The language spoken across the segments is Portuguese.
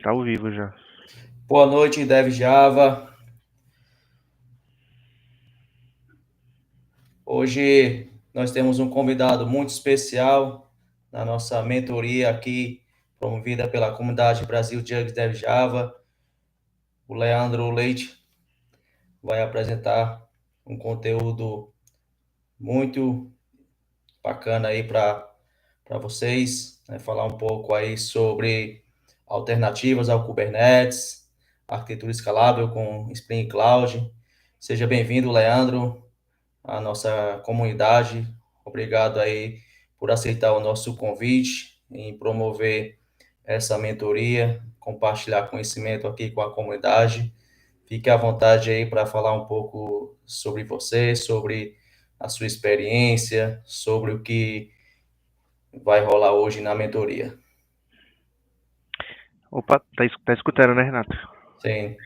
Tá ao vivo já. Boa noite, Dev Java. Hoje nós temos um convidado muito especial na nossa mentoria aqui, promovida pela comunidade Brasil Jugs Dev Java. O Leandro Leite vai apresentar um conteúdo muito bacana aí para vocês, né? Falar um pouco aí sobre alternativas ao Kubernetes, arquitetura escalável com Spring Cloud. Seja bem-vindo, Leandro, à nossa comunidade. Obrigado aí por aceitar o nosso convite em promover essa mentoria, compartilhar conhecimento aqui com a comunidade. Fique à vontade aí para falar um pouco sobre você, sobre a sua experiência, sobre o que vai rolar hoje na mentoria. Opa, tá escutando, né, Renato? Sim.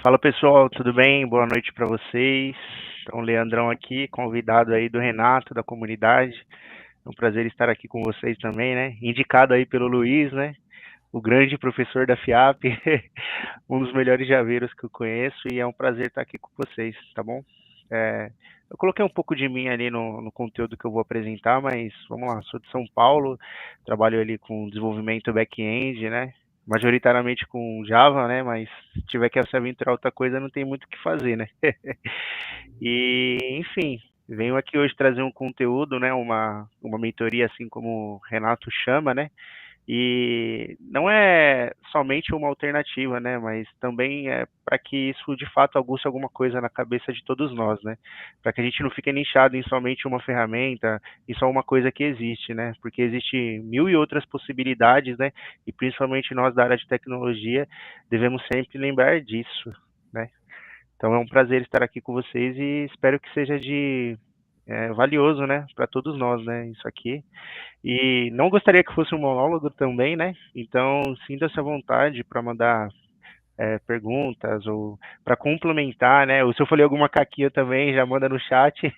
Fala, pessoal, tudo bem? Boa noite para vocês. Então, Leandrão aqui, convidado aí do Renato, da comunidade. É um prazer estar aqui com vocês também, né? Indicado aí pelo Luiz, né? O grande professor da FIAP, um dos melhores javeiros que eu conheço, e é um prazer estar aqui com vocês, tá bom? Eu coloquei um pouco de mim ali no conteúdo que eu vou apresentar, mas vamos lá, sou de São Paulo, trabalho ali com desenvolvimento back-end, né? Majoritariamente com Java, né? Mas se tiver que se aventurar outra coisa, não tem muito o que fazer, né? E, enfim, venho aqui hoje trazer um conteúdo, né? Uma mentoria, assim como o Renato chama, né? E não é somente uma alternativa, né? Mas também é para que isso de fato aguce alguma coisa na cabeça de todos nós, né? Para que a gente não fique nichado em somente uma ferramenta, em só uma coisa que existe, né? Porque existe mil e outras possibilidades, né? E principalmente nós da área de tecnologia devemos sempre lembrar disso, né? Então é um prazer estar aqui com vocês e espero que seja de valioso, né? Para todos nós, né? Isso aqui. E não gostaria que fosse um monólogo também, né? Então, sinta-se à vontade para mandar perguntas ou para complementar, né? Ou se eu falei alguma caquinha também, já manda no chat,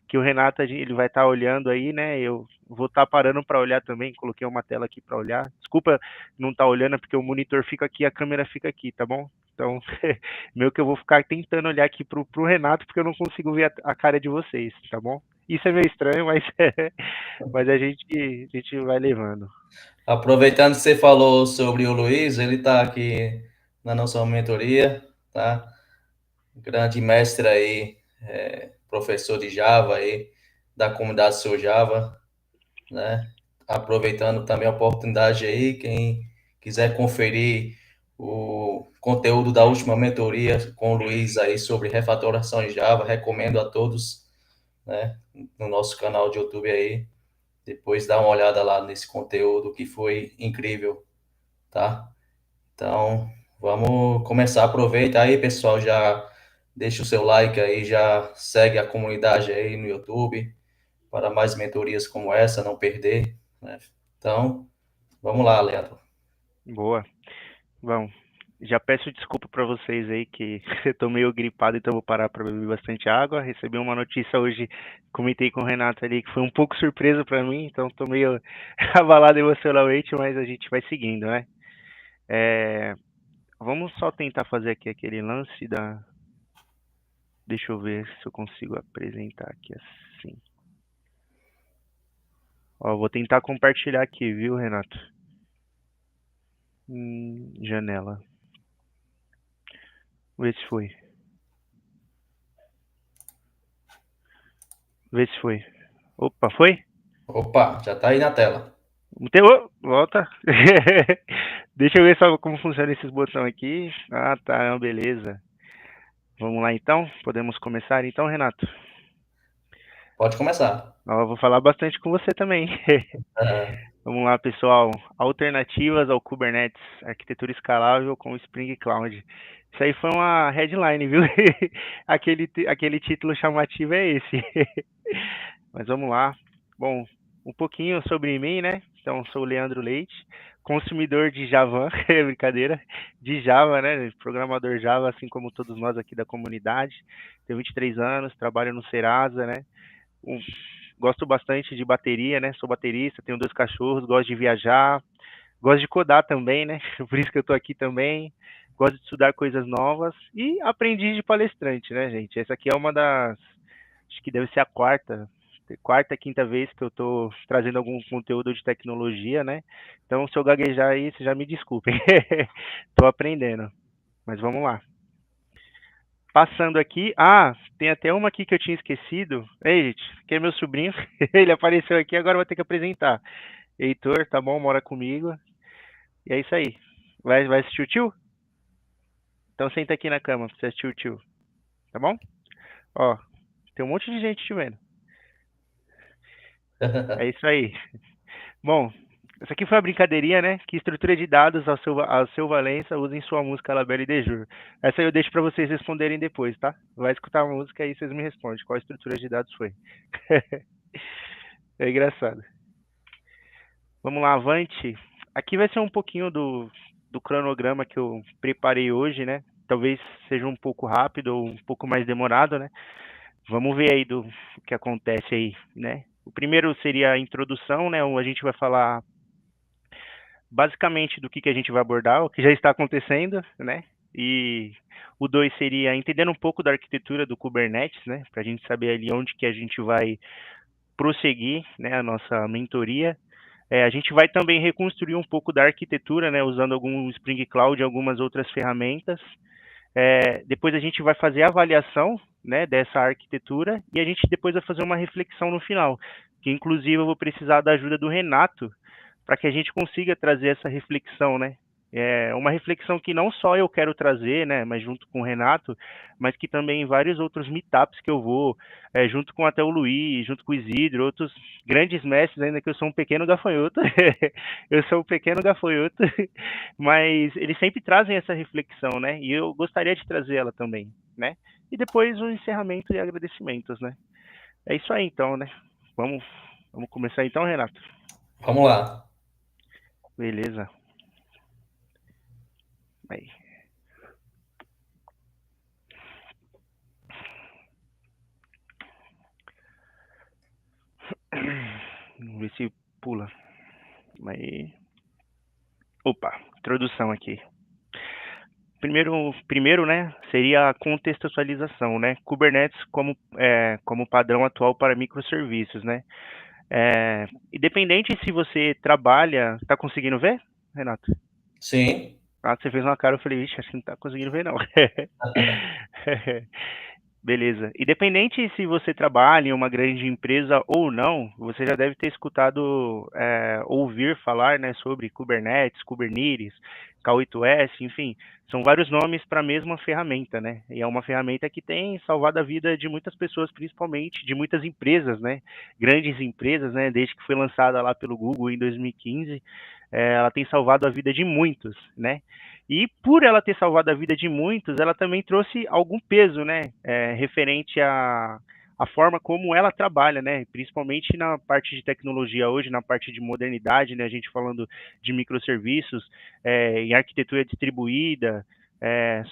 que o Renato ele vai estar olhando aí, né? Eu vou estar parando para olhar também, coloquei uma tela aqui para olhar. Desculpa não estar olhando, é porque o monitor fica aqui, a câmera fica aqui, tá bom? Então, meio que eu vou ficar tentando olhar aqui pro Renato, porque eu não consigo ver a cara de vocês, tá bom? Isso é meio estranho, mas, mas a gente vai levando. Aproveitando que você falou sobre o Luiz, ele está aqui na nossa mentoria, tá? Grande mestre aí, professor de Java aí, da comunidade Seu Java, né? Aproveitando também a oportunidade aí, quem quiser conferir o conteúdo da última mentoria com o Luiz aí sobre refatoração em Java, recomendo a todos, né? No nosso canal de YouTube aí, depois dá uma olhada lá nesse conteúdo que foi incrível, tá? Então, vamos começar. Aproveita aí, pessoal, já deixa o seu like aí, já segue a comunidade aí no YouTube para mais mentorias como essa, não perder, né? Então, vamos lá, Leandro. Boa. Bom, já peço desculpa para vocês aí que eu tô meio gripado, então vou parar para beber bastante água. Recebi uma notícia hoje, comentei com o Renato ali, que foi um pouco surpresa para mim, então tô meio abalado emocionalmente, mas a gente vai seguindo, né? É, vamos só tentar fazer aqui aquele lance da. Deixa eu ver se eu consigo apresentar aqui assim. Ó, vou tentar compartilhar aqui, viu, Renato? Janela. Vê se foi. Vê se foi. Opa, foi? Opa, já tá aí na tela. Volta. Deixa eu ver só como funciona esses botões aqui. Ah, tá, beleza. Vamos lá então? Podemos começar então, Renato? Pode começar. Ó, eu vou falar bastante com você também. Vamos lá, pessoal. Alternativas ao Kubernetes, arquitetura escalável com Spring Cloud. Isso aí foi uma headline, viu? Aquele título chamativo é esse. Mas vamos lá. Bom, um pouquinho sobre mim, né? Então, sou o Leandro Leite, consumidor de Java, brincadeira, de Java, né? Programador Java, assim como todos nós aqui da comunidade. Tenho 23 anos, trabalho no Serasa, né? Gosto bastante de bateria, né? Sou baterista, tenho 2 cachorros, gosto de viajar, Gosto de codar também, né? Por isso que eu tô aqui também. Gosto de estudar coisas novas e aprendiz de palestrante, né, gente? Essa aqui é uma das, acho que deve ser a quarta, quinta vez que eu tô trazendo algum conteúdo de tecnologia, né? Então, se eu gaguejar aí, vocês já me desculpem. Tô aprendendo, mas vamos lá. Passando aqui, tem até uma aqui que eu tinha esquecido. Ei, gente, que é meu sobrinho. Ele apareceu aqui, agora eu vou ter que apresentar. Heitor, tá bom? Mora comigo. E é isso aí. Vai assistir o tio? Então senta aqui na cama pra você assistir o tio, tá bom? Ó, tem um monte de gente te vendo. É isso aí. Bom, essa aqui foi uma brincadeirinha, né? Que estrutura de dados ao seu Valença usa em sua música La Belle de Jour. Essa aí eu deixo pra vocês responderem depois, tá? Vai escutar a música e vocês me respondem qual estrutura de dados foi. É engraçado. Vamos lá, avante. Aqui vai ser um pouquinho do cronograma que eu preparei hoje, né? Talvez seja um pouco rápido ou um pouco mais demorado, né? Vamos ver aí do que acontece aí, né? O primeiro seria a introdução, né? A gente vai falar basicamente do que a gente vai abordar, o que já está acontecendo, né? E o dois seria entendendo um pouco da arquitetura do Kubernetes, né? Para a gente saber ali onde que a gente vai prosseguir, né? A nossa mentoria. A gente vai também reconstruir um pouco da arquitetura, né? Usando algum Spring Cloud e algumas outras ferramentas. Depois a gente vai fazer a avaliação, né, dessa arquitetura e a gente depois vai fazer uma reflexão no final, que inclusive eu vou precisar da ajuda do Renato para que a gente consiga trazer essa reflexão, né? Uma reflexão que não só eu quero trazer, né, mas junto com o Renato, mas que também em vários outros meetups que eu vou, junto com até o Luiz, junto com o Isidro, outros grandes mestres, ainda que eu sou um pequeno gafanhoto, eu sou um pequeno gafanhoto, mas eles sempre trazem essa reflexão, né? E eu gostaria de trazer ela também, né? E depois o encerramento e agradecimentos, né? É isso aí então, né? Vamos, vamos começar então, Renato? Vamos lá. Beleza. Aí. Vamos ver se pula. Aí. Opa, introdução aqui. Primeiro, né, seria a contextualização, né? Kubernetes como padrão atual para microserviços, né? Independente se você trabalha, tá conseguindo ver, Renato? Sim. Você fez uma cara, eu falei, vixe, acho que não tá conseguindo ver, não. Beleza. Independente se você trabalha em uma grande empresa ou não, você já deve ter escutado, ouvir falar, né, sobre Kubernetes, Kubernetes, K8s, enfim, são vários nomes para a mesma ferramenta, né? E é uma ferramenta que tem salvado a vida de muitas pessoas, principalmente de muitas empresas, né? Grandes empresas, né? Desde que foi lançada lá pelo Google em 2015, ela tem salvado a vida de muitos, né? E por ela ter salvado a vida de muitos, ela também trouxe algum peso, né, referente à forma como ela trabalha, né, principalmente na parte de tecnologia hoje, na parte de modernidade, né, a gente falando de microserviços, em arquitetura distribuída,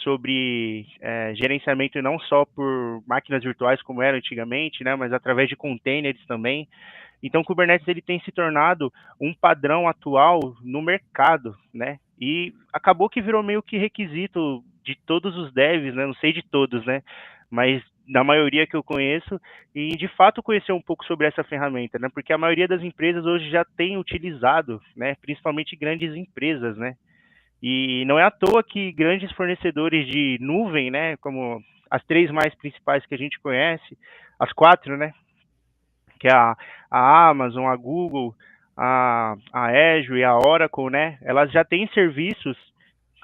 sobre gerenciamento não só por máquinas virtuais como era antigamente, né, mas através de containers também. Então, o Kubernetes ele tem se tornado um padrão atual no mercado, né? E acabou que virou meio que requisito de todos os devs, né? Não sei de todos, né? Mas da maioria que eu conheço, e de fato conhecer um pouco sobre essa ferramenta, né? Porque a maioria das empresas hoje já tem utilizado, né? Principalmente grandes empresas, né? E não é à toa que grandes fornecedores de nuvem, né? Como as três mais principais que a gente conhece, as quatro, né? Que é a Amazon, a Google, a Azure e a Oracle, né? Elas já têm serviços,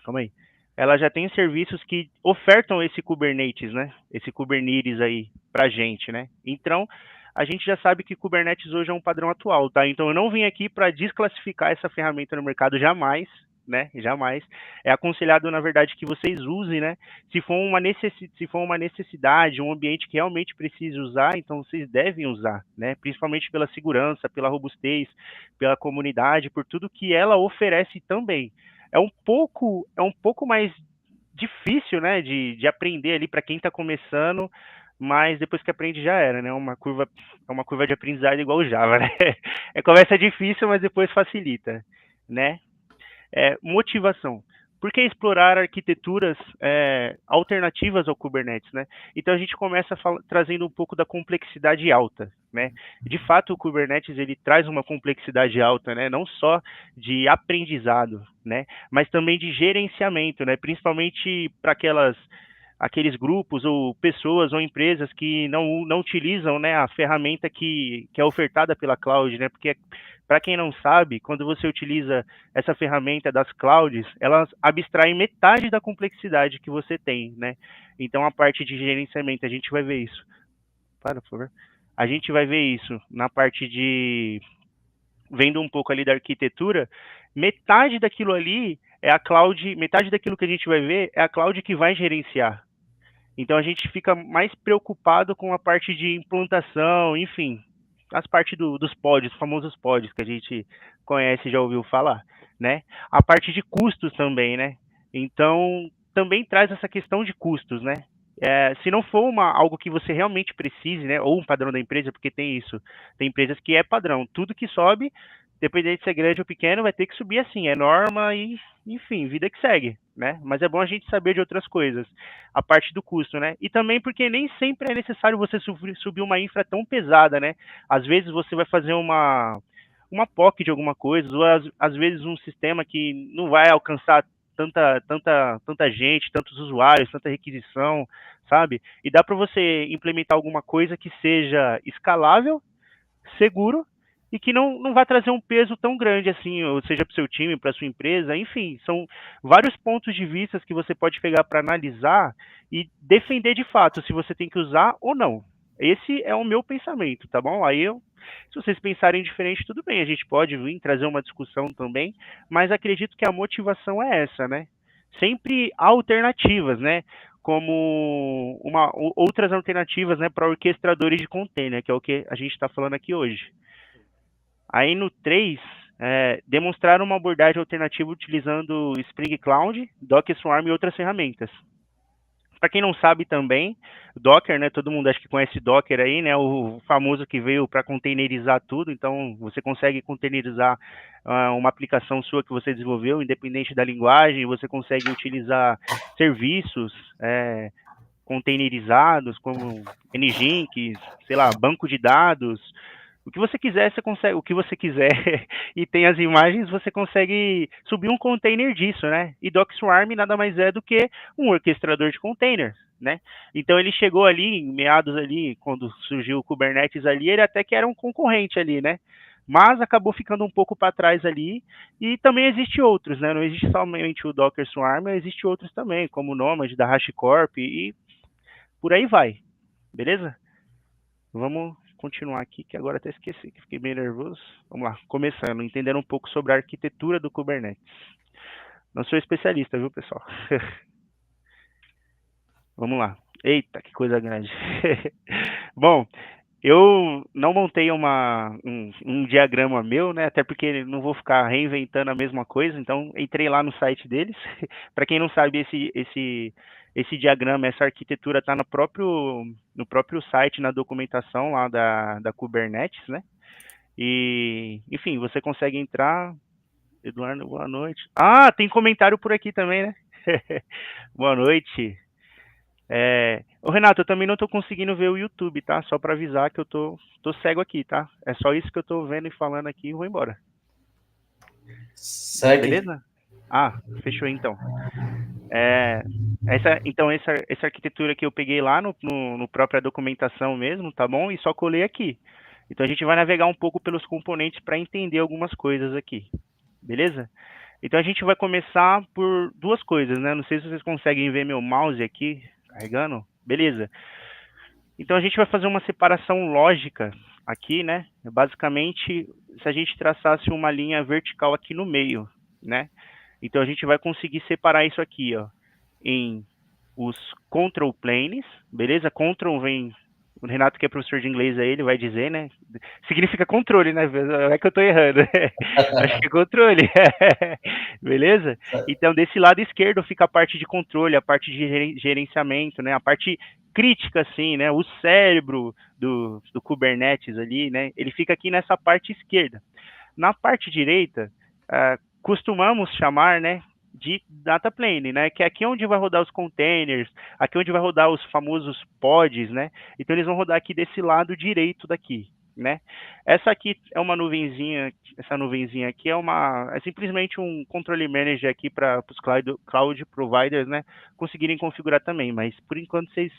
calma aí, elas já têm serviços que ofertam esse Kubernetes, né? Esse Kubernetes aí pra gente, né? Então, a gente já sabe que Kubernetes hoje é um padrão atual, tá? Então, eu não vim aqui para desclassificar essa ferramenta no mercado jamais, né? Jamais. É aconselhado, na verdade, que vocês usem, né? Se for uma necessidade, um ambiente que realmente precise usar, então vocês devem usar, né? Principalmente pela segurança, pela robustez, pela comunidade, por tudo que ela oferece também. É um pouco mais difícil, né, de aprender ali para quem está começando, mas depois que aprende já era, né? É uma curva de aprendizado igual o Java, né? Começa difícil, mas depois facilita, né? Motivação. Por que explorar arquiteturas alternativas ao Kubernetes, né? Então a gente começa trazendo um pouco da complexidade alta, né? De fato, o Kubernetes ele traz uma complexidade alta, né? Não só de aprendizado, né? Mas também de gerenciamento, né? Principalmente para aqueles grupos ou pessoas ou empresas que não utilizam, né, a ferramenta que é ofertada pela cloud, né? Porque para quem não sabe, quando você utiliza essa ferramenta das clouds, elas abstraem metade da complexidade que você tem, né? Então a parte de gerenciamento, a gente vai ver isso. Para, por favor. A gente vai ver isso na parte de vendo um pouco ali da arquitetura, metade daquilo ali é a cloud, metade daquilo que a gente vai ver é a cloud que vai gerenciar. Então a gente fica mais preocupado com a parte de implantação, enfim, as partes dos pods, os famosos pods que a gente conhece, já ouviu falar, né? A parte de custos também, né? Então também traz essa questão de custos, né? Se não for algo que você realmente precise, né? Ou um padrão da empresa, porque tem isso, tem empresas que é padrão, tudo que sobe, dependendo de ser grande ou pequeno, vai ter que subir assim, é norma e, enfim, vida que segue, né? Mas é bom a gente saber de outras coisas, a parte do custo, né? E também porque nem sempre é necessário você subir uma infra tão pesada, né? Às vezes você vai fazer uma POC de alguma coisa, ou às vezes um sistema que não vai alcançar tanta gente, tantos usuários, tanta requisição, sabe? E dá para você implementar alguma coisa que seja escalável, seguro e que não vai trazer um peso tão grande assim, ou seja, para o seu time, para a sua empresa, enfim, são vários pontos de vista que você pode pegar para analisar e defender de fato se você tem que usar ou não. Esse é o meu pensamento, tá bom? Se vocês pensarem diferente, tudo bem, a gente pode vir trazer uma discussão também, mas acredito que a motivação é essa, né? Sempre há alternativas, né? Como outras alternativas, né, para orquestradores de container, que é o que a gente está falando aqui hoje. Aí no 3, demonstrar uma abordagem alternativa utilizando Spring Cloud, Docker Swarm e outras ferramentas. Para quem não sabe também, Docker, né? Todo mundo acho que conhece Docker aí, né? O famoso que veio para containerizar tudo. Então, você consegue containerizar uma aplicação sua que você desenvolveu, independente da linguagem. Você consegue utilizar serviços containerizados, como Nginx, sei lá, banco de dados. O que você quiser, você consegue, o que você quiser, e tem as imagens, você consegue subir um container disso, né? E Docker Swarm nada mais é do que um orquestrador de containers, né? Então ele chegou ali, em meados ali, quando surgiu o Kubernetes ali, ele até que era um concorrente ali, né? Mas acabou ficando um pouco para trás ali, e também existe outros, né? Não existe somente o Docker Swarm, existe outros também, como o Nomad, da HashiCorp, e por aí vai, beleza? Vamos continuar aqui, que agora até esqueci, que fiquei meio nervoso. Vamos lá, começando, entendendo um pouco sobre a arquitetura do Kubernetes. Não sou especialista, viu, pessoal? Vamos lá. Eita, que coisa grande. Bom, eu não montei um diagrama meu, né? Até porque não vou ficar reinventando a mesma coisa. Então, entrei lá no site deles. Para quem não sabe, esse diagrama, essa arquitetura está no próprio site, na documentação lá da Kubernetes, né? E, enfim, você consegue entrar. Eduardo, boa noite. Ah, tem comentário por aqui também, né? Boa noite. Ô Renato, eu também não tô conseguindo ver o YouTube, tá? Só para avisar que eu tô cego aqui, tá? É só isso que eu tô vendo e falando aqui e vou embora. Segue. Beleza? Ah, fechou então. Essa arquitetura que eu peguei lá no própria documentação mesmo, tá bom? E só colei aqui. Então a gente vai navegar um pouco pelos componentes para entender algumas coisas aqui. Beleza? Então a gente vai começar por duas coisas, né? Não sei se vocês conseguem ver meu mouse aqui carregando. Beleza. Então a gente vai fazer uma separação lógica aqui, né? Basicamente, se a gente traçasse uma linha vertical aqui no meio, né? Então a gente vai conseguir separar isso aqui, ó, em os control planes, beleza? Control vem, o Renato que é professor de inglês aí, ele vai dizer, né? Significa controle, né? Não é que eu tô errando. Acho que é controle. Beleza? Então desse lado esquerdo fica a parte de controle, a parte de gerenciamento, né? A parte crítica, assim, né? O cérebro do Kubernetes ali, né? Ele fica aqui nessa parte esquerda. Na parte direita, costumamos chamar, né, de data plane, né, que é aqui onde vai rodar os containers, aqui onde vai rodar os famosos pods, né, então eles vão rodar aqui desse lado direito daqui, né. Essa aqui é uma nuvenzinha, essa nuvenzinha aqui é simplesmente um controle manager aqui para os cloud providers, né, conseguirem configurar também, mas por enquanto vocês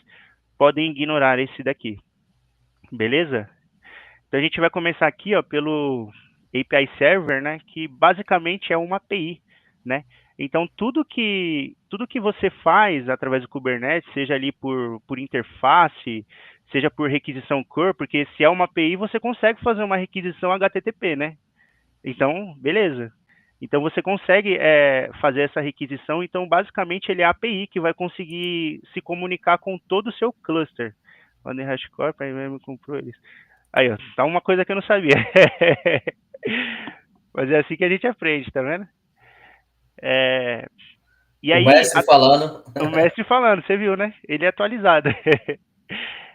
podem ignorar esse daqui, beleza? Então a gente vai começar aqui, ó, pelo API Server, né, que basicamente é uma API, né? Então tudo que você faz através do Kubernetes, seja ali por interface, seja por requisição core, porque se é uma API você consegue fazer uma requisição HTTP, né? Então, beleza. Então você consegue fazer essa requisição. Então, basicamente, ele é a API que vai conseguir se comunicar com todo o seu cluster. Mandei hashcore para IBM comprou eles. Aí, ó, tá uma coisa que eu não sabia. Mas é assim que a gente aprende, tá vendo? E O aí, mestre falando. o mestre falando, você viu, né? Ele é atualizado.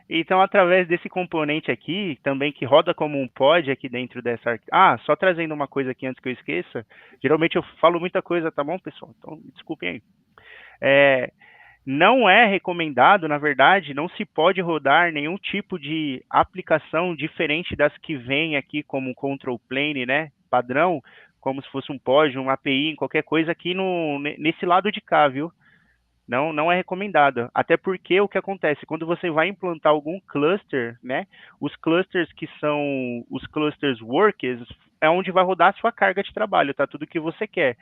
Então, através desse componente aqui, também que roda como um pod aqui dentro dessa. Ah, só trazendo uma coisa aqui antes que eu esqueça. Geralmente eu falo muita coisa, tá bom, pessoal? Então, desculpem aí. É, não é recomendado, na verdade, não se pode rodar nenhum tipo de aplicação diferente das que vem aqui como control plane, né? Padrão, como se fosse um pod, um API, qualquer coisa aqui nesse lado de cá, viu? Não é recomendado. Até porque o que acontece, quando você vai implantar algum cluster, né? Os clusters que são os clusters workers, é onde vai rodar a sua carga de trabalho, tá? Tudo que você quer.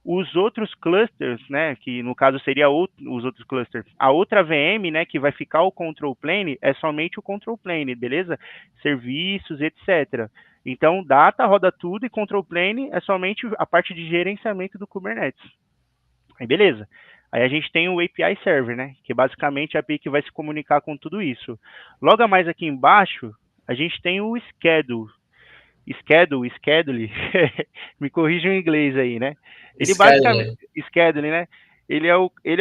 Os outros clusters, né, que no caso seria os outros clusters, a outra VM, né, que vai ficar o control plane, é somente o control plane, beleza? Serviços, etc. Então, data roda tudo e control plane é somente a parte de gerenciamento do Kubernetes. Aí, beleza. Aí a gente tem o API Server, né, que basicamente é a API que vai se comunicar com tudo isso. Logo a mais aqui embaixo, a gente tem o schedule, me corrija em inglês aí, né? Ele basicamente, Scheduler. schedule, né? Ele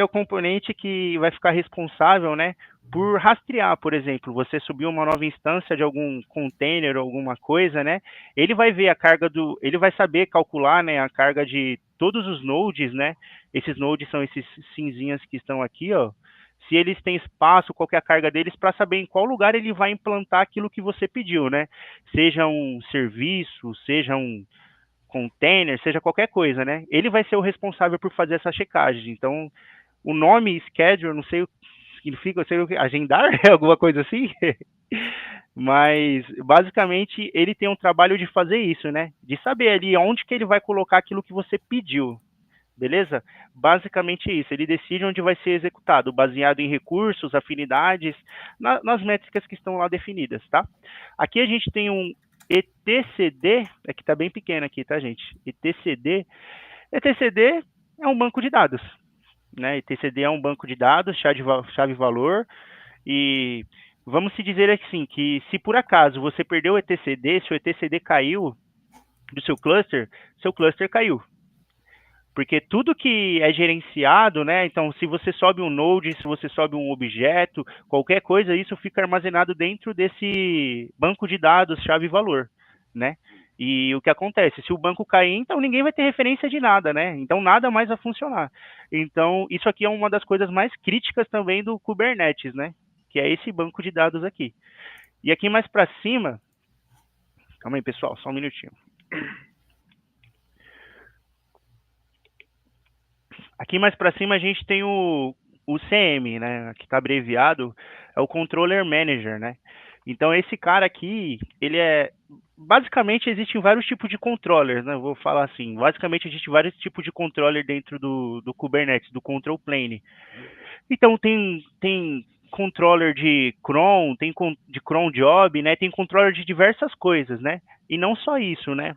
é o componente que vai ficar responsável, né? Por rastrear, por exemplo, você subiu uma nova instância de algum container ou alguma coisa, né? Ele vai ver a carga ele vai saber calcular, né, a carga de todos os nodes, né? Esses nodes são esses cinzinhas que estão aqui, ó. Se eles têm espaço, qual que é a carga deles, para saber em qual lugar ele vai implantar aquilo que você pediu, né? Seja um serviço, seja um container, seja qualquer coisa, né? Ele vai ser o responsável por fazer essa checagem. Então, o nome schedule, não sei o que significa, eu sei o que, agendar, alguma coisa assim. Mas, basicamente, ele tem um trabalho de fazer isso, né? De saber ali onde que ele vai colocar aquilo que você pediu. Beleza? Basicamente isso. Ele decide onde vai ser executado, baseado em recursos, afinidades, nas métricas que estão lá definidas, tá? Aqui a gente tem um etcd, é que tá bem pequeno aqui, tá, gente? etcd. etcd é um banco de dados, né? etcd é um banco de dados, chave-valor, e vamos se dizer assim, que se por acaso você perdeu o etcd, se o etcd caiu do seu cluster caiu, porque tudo que é gerenciado, né? Então, se você sobe um node, se você sobe um objeto, qualquer coisa, isso fica armazenado dentro desse banco de dados chave-valor, né? E o que acontece? Se o banco cair, então ninguém vai ter referência de nada, né? Então nada mais vai funcionar. Então, isso aqui é uma das coisas mais críticas também do Kubernetes, né? Que é esse banco de dados aqui. E aqui mais para cima, calma aí, pessoal, só um minutinho. Aqui mais para cima a gente tem o CM, né, que está abreviado, é o Controller Manager, né? Então esse cara aqui, ele é basicamente existem vários tipos de controllers, né? Vou falar assim, basicamente existe vários tipos de controller dentro do Kubernetes, do control plane. Então tem controller de cron, tem de cron job, né? Tem controller de diversas coisas, né? E não só isso, né?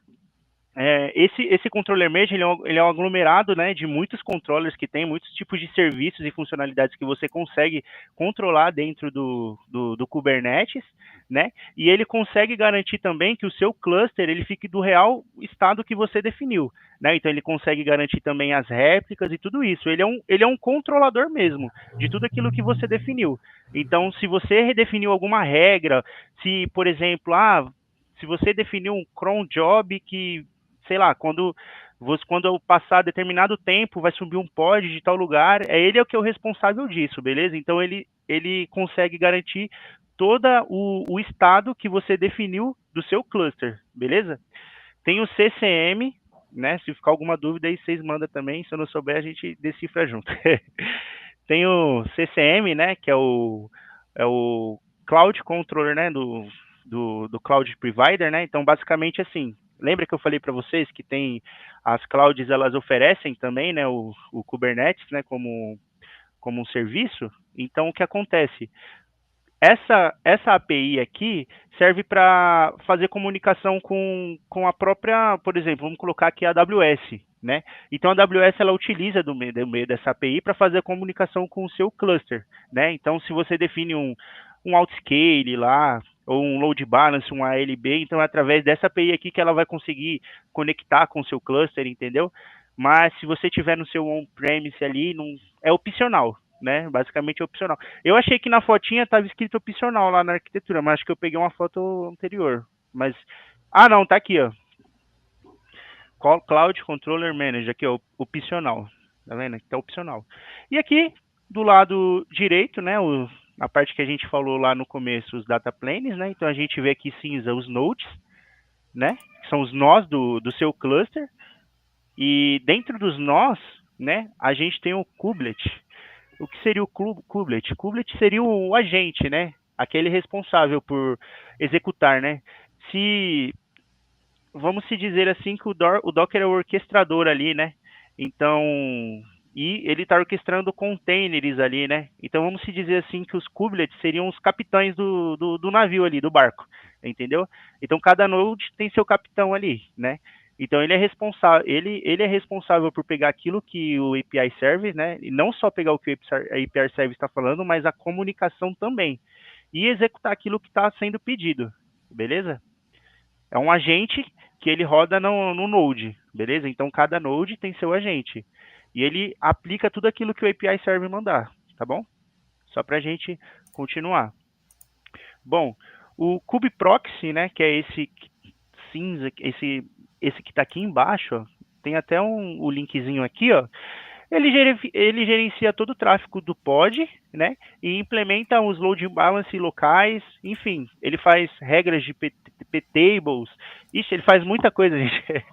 Esse controller mesh ele é um aglomerado, né, de muitos controllers que tem muitos tipos de serviços e funcionalidades que você consegue controlar dentro do Kubernetes, né? E ele consegue garantir também que o seu cluster ele fique do real estado que você definiu, né? Então ele consegue garantir também as réplicas e tudo isso. Ele é um controlador mesmo de tudo aquilo que você definiu. Então, se você redefiniu alguma regra, se, por exemplo, se você definiu um cron job que sei lá, quando quando eu passar determinado tempo, vai subir um pod de tal lugar, ele é o que é o responsável disso, beleza? Então ele consegue garantir todo o estado que você definiu do seu cluster, beleza? Tem o CCM, né? Se ficar alguma dúvida aí, vocês mandam também. Se eu não souber, a gente decifra junto. Tem o CCM, né? Que é o Cloud Controller, né? Do Cloud Provider, né? Então, basicamente, assim, lembra que eu falei para vocês que tem as clouds, elas oferecem também, né? O Kubernetes, né? Como um serviço. Então, o que acontece? Essa API aqui serve para fazer comunicação com a própria, por exemplo, vamos colocar aqui a AWS, né? Então a AWS ela utiliza do meio dessa API para fazer a comunicação com o seu cluster, né? Então se você define um outscale lá, ou um load balance, um ALB, então é através dessa API aqui que ela vai conseguir conectar com o seu cluster, entendeu? Mas se você tiver no seu on-premise ali, não, é opcional, né? Basicamente é opcional. Eu achei que na fotinha estava escrito opcional lá na arquitetura, mas acho que eu peguei uma foto anterior. Mas. Ah, não, tá aqui, ó. Cloud Controller Manager, aqui, ó, opcional. Tá vendo? Aqui tá opcional. E aqui, do lado direito, né, a parte que a gente falou lá no começo, os data planes, né? Então a gente vê aqui cinza os nodes, né? Que são os nós do seu cluster. E dentro dos nós, né, a gente tem o kubelet. O que seria o kubelet? Kubelet seria o agente, né? Aquele responsável por executar, né? Se vamos se dizer assim que o Docker é o orquestrador ali, né? Então, e ele está orquestrando containers ali, né? Então vamos se dizer assim que os kubelets seriam os capitães do navio ali, do barco, entendeu? Então cada node tem seu capitão ali, né? Então ele é responsável por pegar aquilo que o API Service, né? E não só pegar o que a API Service está falando, mas a comunicação também. E executar aquilo que está sendo pedido, beleza? É um agente que ele roda no Node, beleza? Então cada Node tem seu agente. E ele aplica tudo aquilo que o API Server mandar, tá bom? Só para a gente continuar. Bom, o kubeproxy, né, que é esse cinza, esse que está aqui embaixo, ó, tem até o linkzinho aqui, ó. Ele gerencia todo o tráfego do pod, né? E implementa os load balance locais, enfim, ele faz regras de P-tables. Ixi, ele faz muita coisa, gente.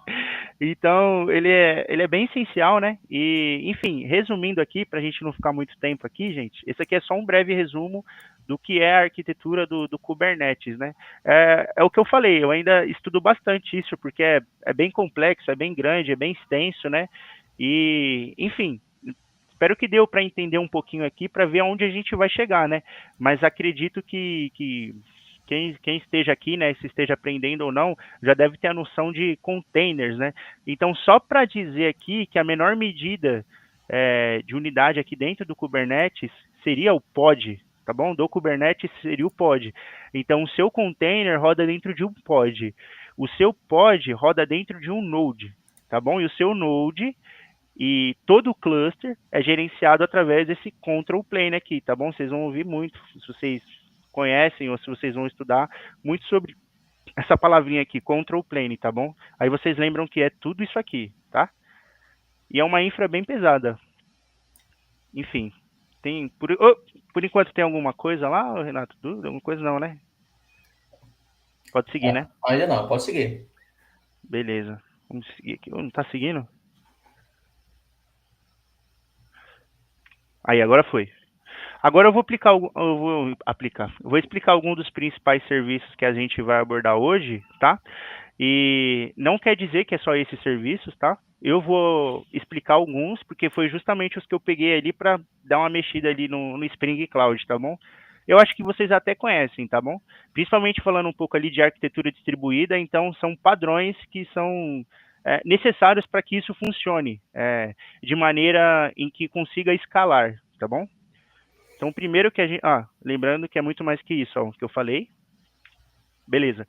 Então, ele é bem essencial, né? E, enfim, resumindo aqui, para a gente não ficar muito tempo aqui, gente, esse aqui é só um breve resumo do que é a arquitetura do Kubernetes, né? É o que eu falei, eu ainda estudo bastante isso, porque é bem complexo, é bem grande, é bem extenso, né? E, enfim, espero que deu para entender um pouquinho aqui para ver aonde a gente vai chegar, né? Mas acredito que quem esteja aqui, né, se esteja aprendendo ou não, já deve ter a noção de containers, né? Então, só para dizer aqui que a menor medida de unidade aqui dentro do Kubernetes seria o pod, tá bom? Do Kubernetes seria o pod. Então, o seu container roda dentro de um pod. O seu pod roda dentro de um node, tá bom? E o seu node e todo o cluster é gerenciado através desse control plane aqui, tá bom? Vocês vão ouvir muito, se vocês conhecem ou se vocês vão estudar muito sobre essa palavrinha aqui, control plane, tá bom? Aí vocês lembram que é tudo isso aqui, tá? E é uma infra bem pesada. Enfim, tem por enquanto tem alguma coisa lá, Renato? Dúvida? Alguma coisa não, né? Pode seguir, né? Ainda não, pode seguir. Beleza. Vamos seguir aqui. Não tá seguindo? Aí, agora foi. Agora eu vou explicar alguns dos principais serviços que a gente vai abordar hoje, tá? E não quer dizer que é só esses serviços, tá? Eu vou explicar alguns, porque foi justamente os que eu peguei ali para dar uma mexida ali no Spring Cloud, tá bom? Eu acho que vocês até conhecem, tá bom? Principalmente falando um pouco ali de arquitetura distribuída, então são padrões que são necessários para que isso funcione de maneira em que consiga escalar, tá bom? Então, primeiro que a gente. Lembrando que é muito mais que isso, ó, que eu falei. Beleza.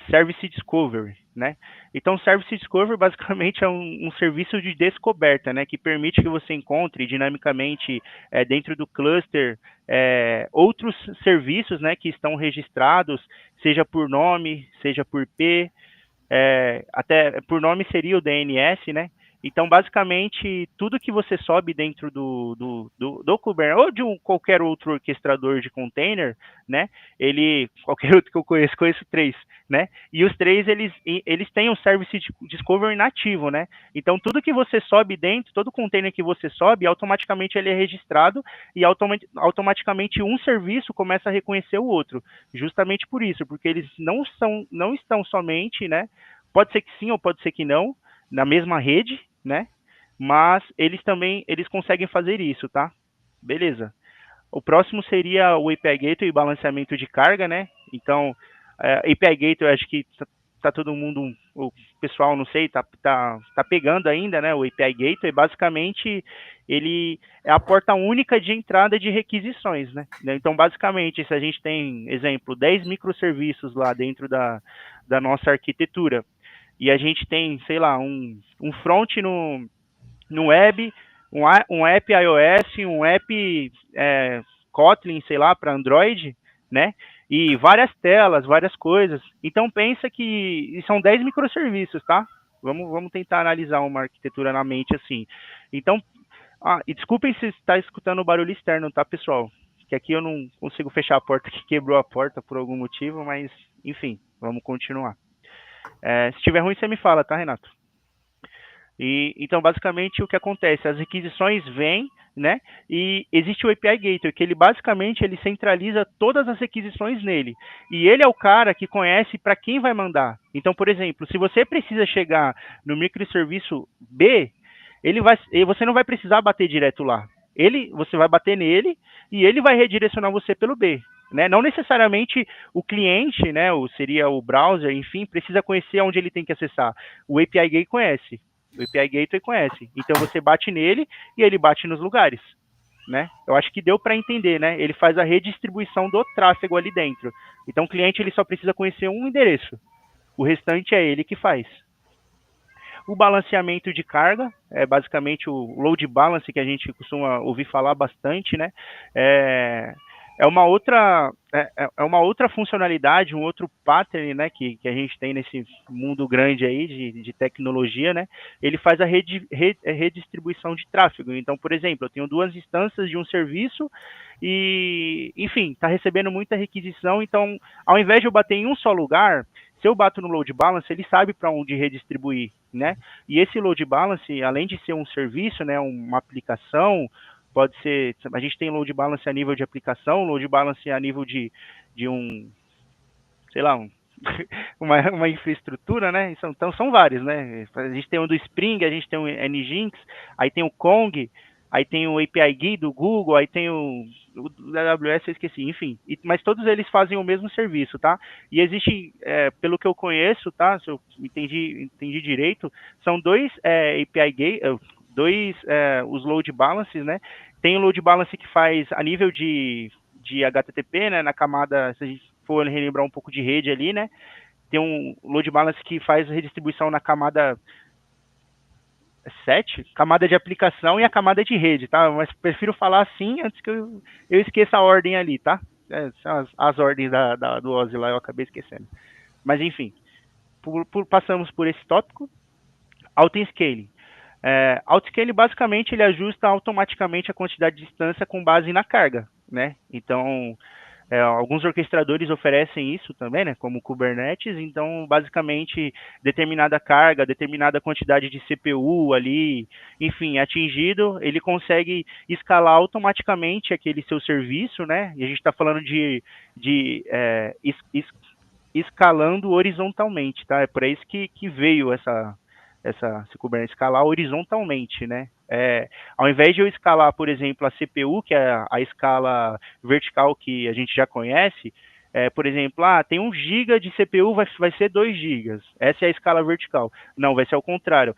Service Discovery, né? Então, Service Discovery basicamente é um serviço de descoberta, né? Que permite que você encontre dinamicamente dentro do cluster outros serviços, né? Que estão registrados, seja por nome, seja por IP, até por nome seria o DNS, né? Então, basicamente, tudo que você sobe dentro do Kubernetes, ou de qualquer outro orquestrador de container, né? Qualquer outro que eu conheço três, né? E os três, eles têm um Service Discovery nativo, né? Então, tudo que você sobe dentro, todo container que você sobe, automaticamente ele é registrado e automaticamente um serviço começa a reconhecer o outro. Justamente por isso, porque eles não estão somente, né? Pode ser que sim ou pode ser que não, na mesma rede, né? Mas eles conseguem fazer isso, tá? Beleza. O próximo seria o API Gateway e balanceamento de carga, né? Então, API Gateway, eu acho que tá todo mundo, o pessoal, não sei, tá pegando ainda, né? O API Gateway, basicamente, ele é a porta única de entrada de requisições, né? Então, basicamente, se a gente tem, exemplo, 10 microserviços lá dentro da nossa arquitetura, e a gente tem, sei lá, um front no web, um app iOS, um app Kotlin, sei lá, para Android, né? E várias telas, várias coisas. Então pensa que são 10 microserviços, tá? Vamos tentar analisar uma arquitetura na mente assim. Então, e desculpem se está escutando o barulho externo, tá, pessoal? Que aqui eu não consigo fechar a porta, que quebrou a porta por algum motivo, mas enfim, vamos continuar. Se estiver ruim, você me fala, tá, Renato? Então, basicamente, o que acontece? As requisições vêm, né? E existe o API Gateway, que ele basicamente ele centraliza todas as requisições nele. E ele é o cara que conhece para quem vai mandar. Então, por exemplo, se você precisa chegar no microserviço B, você não vai precisar bater direto lá. Você vai bater nele e ele vai redirecionar você pelo B. Né? Não necessariamente o cliente, né, seria o browser, enfim, precisa conhecer onde ele tem que acessar. O API Gateway conhece. O API Gateway conhece. Então você bate nele e ele bate nos lugares. Né? Eu acho que deu para entender, né? Ele faz a redistribuição do tráfego ali dentro. Então o cliente ele só precisa conhecer um endereço. O restante é ele que faz. O balanceamento de carga, é basicamente o load balance que a gente costuma ouvir falar bastante, né? É uma outra funcionalidade, um outro pattern, né, que a gente tem nesse mundo grande aí de tecnologia, né? Ele faz a redistribuição de tráfego. Então, por exemplo, eu tenho duas instâncias de um serviço e, enfim, está recebendo muita requisição. Então, ao invés de eu bater em um só lugar, se eu bato no load balance, ele sabe para onde redistribuir, né? E esse load balance, além de ser um serviço, né, uma aplicação, pode ser, a gente tem load balance a nível de aplicação, load balance a nível de sei lá, uma infraestrutura, né? Então são vários, né? A gente tem um do Spring, a gente tem o Nginx, aí tem o Kong, aí tem o API Guide do Google, aí tem o AWS, eu esqueci, enfim. Mas todos eles fazem o mesmo serviço, tá? E existe, pelo que eu conheço, tá? Se eu entendi direito, são dois API Guide, os load balances, né? Tem o load balance que faz a nível de HTTP, né? Na camada, se a gente for relembrar um pouco de rede ali, né? Tem um load balance que faz a redistribuição na camada 7, camada de aplicação e a camada de rede, tá? Mas prefiro falar assim antes que eu esqueça a ordem ali, tá? São as ordens do Ozzy lá, eu acabei esquecendo. Mas enfim, passamos por esse tópico. Autoscaling. Autoscaling basicamente ele ajusta automaticamente a quantidade de distância com base na carga, né? Então, alguns orquestradores oferecem isso também, né, como Kubernetes. Então, basicamente, determinada carga, determinada quantidade de CPU ali, enfim, atingido, ele consegue escalar automaticamente aquele seu serviço, né? E a gente está falando de escalando horizontalmente, tá? É por isso que veio esse Kubernetes escalar horizontalmente, né? Ao invés de eu escalar, por exemplo, a CPU, que é a escala vertical que a gente já conhece, por exemplo, tem 1 GB de CPU, vai ser 2 GB. Essa é a escala vertical. Não, vai ser ao contrário.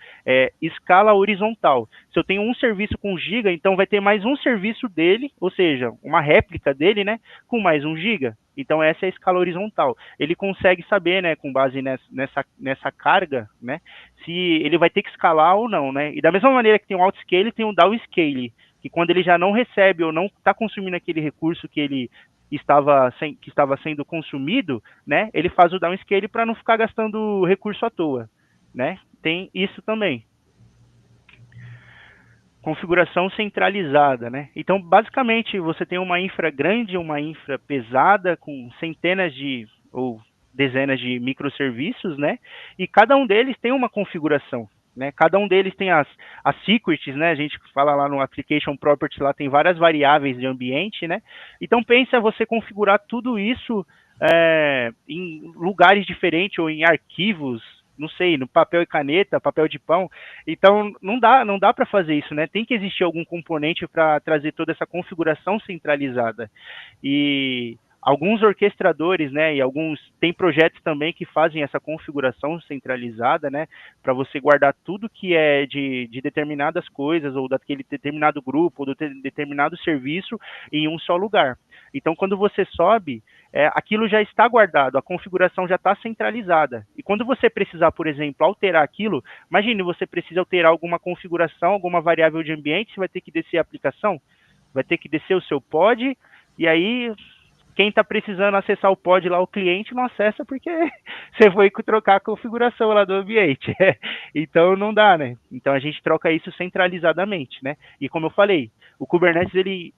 Escala horizontal. Se eu tenho um serviço com 1 GB, então vai ter mais um serviço dele, ou seja, uma réplica dele, né, com mais 1 GB. Então essa é a escala horizontal. Ele consegue saber, né, com base nessa carga, né, se ele vai ter que escalar ou não, né? E da mesma maneira que tem o autoscale, tem o downscale, que quando ele já não recebe ou não está consumindo aquele recurso que estava sendo consumido, né? Ele faz o downscale para não ficar gastando recurso à toa, né? Tem isso também. configuração centralizada, né? Então, basicamente, você tem uma infra grande, uma infra pesada, com centenas de ou dezenas de microserviços, né? E cada um deles tem uma configuração, né? Cada um deles tem as secrets, né? A gente fala lá no application properties, lá tem várias variáveis de ambiente, né? Então, pensa você configurar tudo isso em lugares diferentes ou em arquivos, não sei, no papel e caneta, papel de pão. Então não dá para fazer isso, né? Tem que existir algum componente para trazer toda essa configuração centralizada. E alguns orquestradores, né, e alguns tem projetos também que fazem essa configuração centralizada, né, para você guardar tudo que é de determinadas coisas ou daquele determinado grupo ou do determinado serviço em um só lugar. Então, quando você sobe, aquilo já está guardado, a configuração já está centralizada. E quando você precisar, por exemplo, alterar aquilo, imagine você precisa alterar alguma configuração, alguma variável de ambiente, você vai ter que descer a aplicação, vai ter que descer o seu pod, e aí quem está precisando acessar o pod lá, o cliente, não acessa porque você foi trocar a configuração lá do ambiente. Então não dá, né? Então a gente troca isso centralizadamente, né? E como eu falei, o Kubernetes ele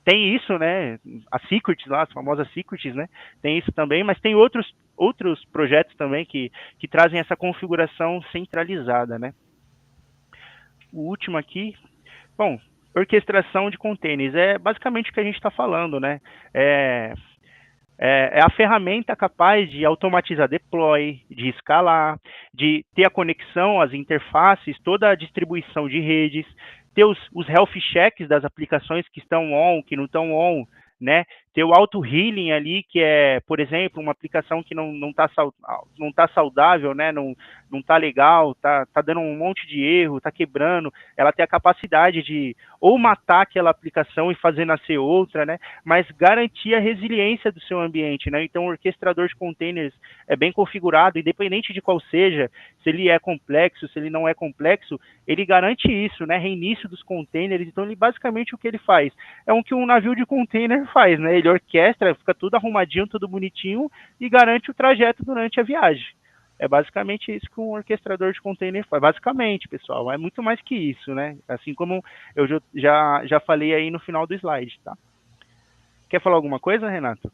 tem isso, né? As secrets lá, as famosas secrets, né? Tem isso também, mas tem outros projetos também que trazem essa configuração centralizada, né? O último aqui, bom, orquestração de containers é basicamente o que a gente está falando, né? É, é a ferramenta capaz de automatizar deploy, de escalar, de ter a conexão, as interfaces, toda a distribuição de redes, ter os health checks das aplicações que estão on, que não estão on, né? Ter o auto-healing ali, que é, por exemplo, uma aplicação que não tá saudável, né? Não tá legal, tá dando um monte de erro, tá quebrando. Ela tem a capacidade de ou matar aquela aplicação e fazer nascer outra, né? Mas garantir a resiliência do seu ambiente, né? Então, o orquestrador de containers é bem configurado, independente de qual seja, se ele é complexo, se ele não é complexo, ele garante isso, né? Reinício dos containers. Então, ele basicamente o que ele faz é o que um navio de container faz, né? Ele orquestra, fica tudo arrumadinho, tudo bonitinho e garante o trajeto durante a viagem. É basicamente isso que um orquestrador de container faz. Basicamente, pessoal, é muito mais que isso, né? Assim como eu já falei aí no final do slide, tá? Quer falar alguma coisa, Renato?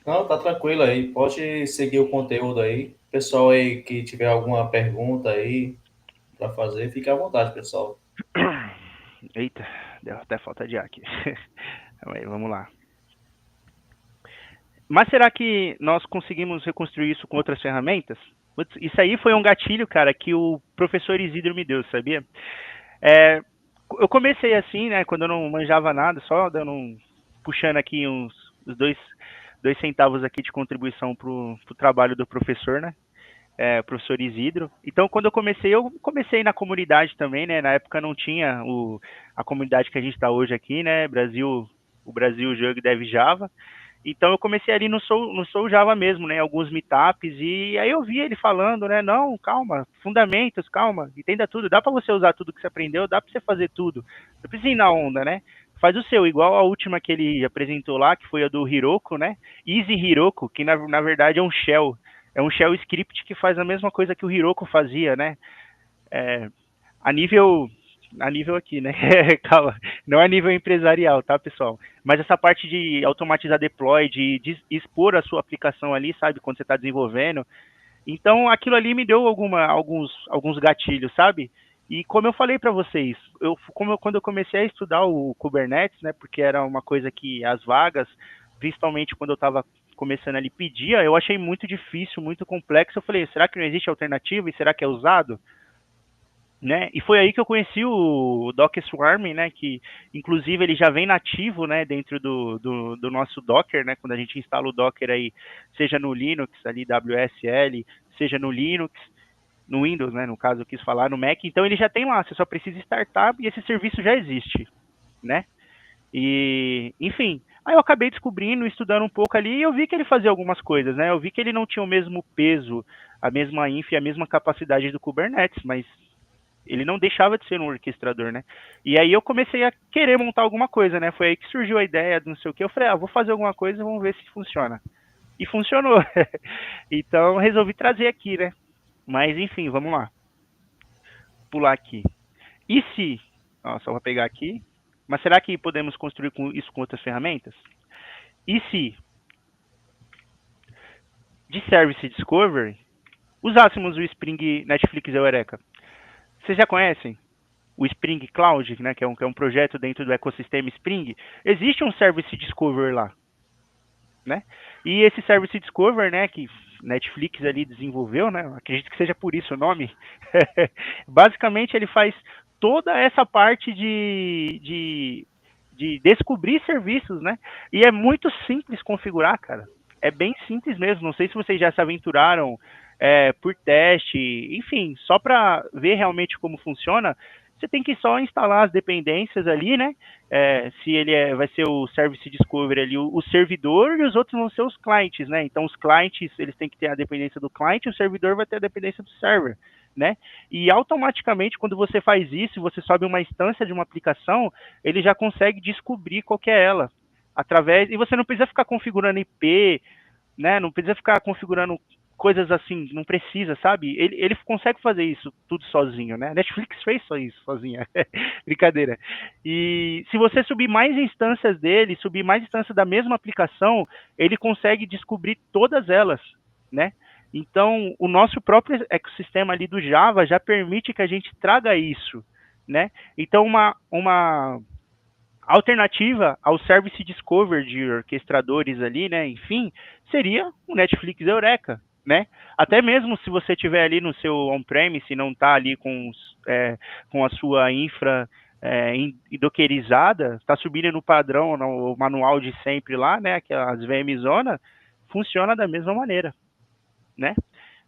Não, tá tranquilo aí. Pode seguir o conteúdo aí. Pessoal aí que tiver alguma pergunta aí para fazer, fique à vontade, pessoal. Eita, deu até falta de ar aqui. Vamos lá. Mas será que nós conseguimos reconstruir isso com outras ferramentas? Isso aí foi um gatilho, cara, que o professor Isidro me deu, sabia? Eu comecei assim, né, quando eu não manjava nada, só dando puxando aqui os dois centavos aqui de contribuição pro trabalho do professor, né? Professor Isidro. Então, quando eu comecei na comunidade também, né? Na época não tinha a comunidade que a gente está hoje aqui, né? O Brasil Jug Dev Java. Então eu comecei ali no Soul Java mesmo, né? Alguns meetups, e aí eu vi ele falando, né? Não, calma, fundamentos, calma, entenda tudo, dá para você usar tudo que você aprendeu, dá para você fazer tudo. Não precisa ir na onda, né? Faz o seu, igual a última que ele apresentou lá, que foi a do Hiroko, né? Easy Hiroko, que na verdade é um shell. É um shell script que faz a mesma coisa que o Hiroko fazia, né? É, a nível aqui, né? Calma, não a nível empresarial, tá, pessoal? Mas essa parte de automatizar deploy, de expor a sua aplicação ali, sabe, quando você está desenvolvendo. Então, aquilo ali me deu alguns gatilhos, sabe? E como eu falei para vocês, quando eu comecei a estudar o Kubernetes, né, porque era uma coisa que as vagas, principalmente quando eu estava começando ali, pedia, eu achei muito difícil, muito complexo. Eu falei, será que não existe alternativa e será que é usado? Né? E foi aí que eu conheci o Docker Swarm, né? Que inclusive ele já vem nativo, né? Dentro do nosso Docker, né? Quando a gente instala o Docker aí, seja no Linux ali WSL, seja no Linux, no Windows, né? No caso eu quis falar no Mac, então ele já tem lá. Você só precisa startar e esse serviço já existe, né? E, enfim, aí eu acabei descobrindo, estudando um pouco ali, e eu vi que ele fazia algumas coisas, né? Eu vi que ele não tinha o mesmo peso, a mesma inf e a mesma capacidade do Kubernetes, mas ele não deixava de ser um orquestrador, né? E aí eu comecei a querer montar alguma coisa, né? Foi aí que surgiu a ideia do não sei o que. Eu falei, vou fazer alguma coisa e vamos ver se funciona. E funcionou. Então resolvi trazer aqui, né? Mas enfim, vamos lá. Pular aqui. E se, ó, só vou pegar aqui, mas será que podemos construir isso com outras ferramentas? E se de Service Discovery usássemos o Spring Netflix Eureka? Vocês já conhecem o Spring Cloud, né, que é um projeto dentro do ecossistema Spring? Existe um Service Discovery lá, né? E esse Service Discovery, né, que Netflix ali desenvolveu, né, acredito que seja por isso o nome, basicamente ele faz toda essa parte de descobrir serviços, né? E é muito simples configurar, cara. É bem simples mesmo. Não sei se vocês já se aventuraram por teste, enfim, só para ver realmente como funciona. Você tem que só instalar as dependências ali, né? Se ele vai ser o Service Discovery ali, o servidor, e os outros vão ser os clientes, né? Então os clientes, eles têm que ter a dependência do cliente, e o servidor vai ter a dependência do server, né? E automaticamente, quando você faz isso, você sobe uma instância de uma aplicação, ele já consegue descobrir qual que é ela. E você não precisa ficar configurando IP, né? Não precisa ficar configurando coisas assim, não precisa, sabe? Ele consegue fazer isso tudo sozinho, né? Netflix fez só isso sozinha. Brincadeira. E se você subir mais instâncias dele, subir mais instâncias da mesma aplicação, ele consegue descobrir todas elas, né? Então, o nosso próprio ecossistema ali do Java já permite que a gente traga isso, né? Então, uma alternativa ao Service Discovery de orquestradores ali, né? Enfim, seria o Netflix Eureka, né? Até mesmo se você tiver ali no seu on-premise, não está ali com a sua infra dockerizada, está subindo no padrão, no manual de sempre lá, né? Que as VM Zona, funciona da mesma maneira, né?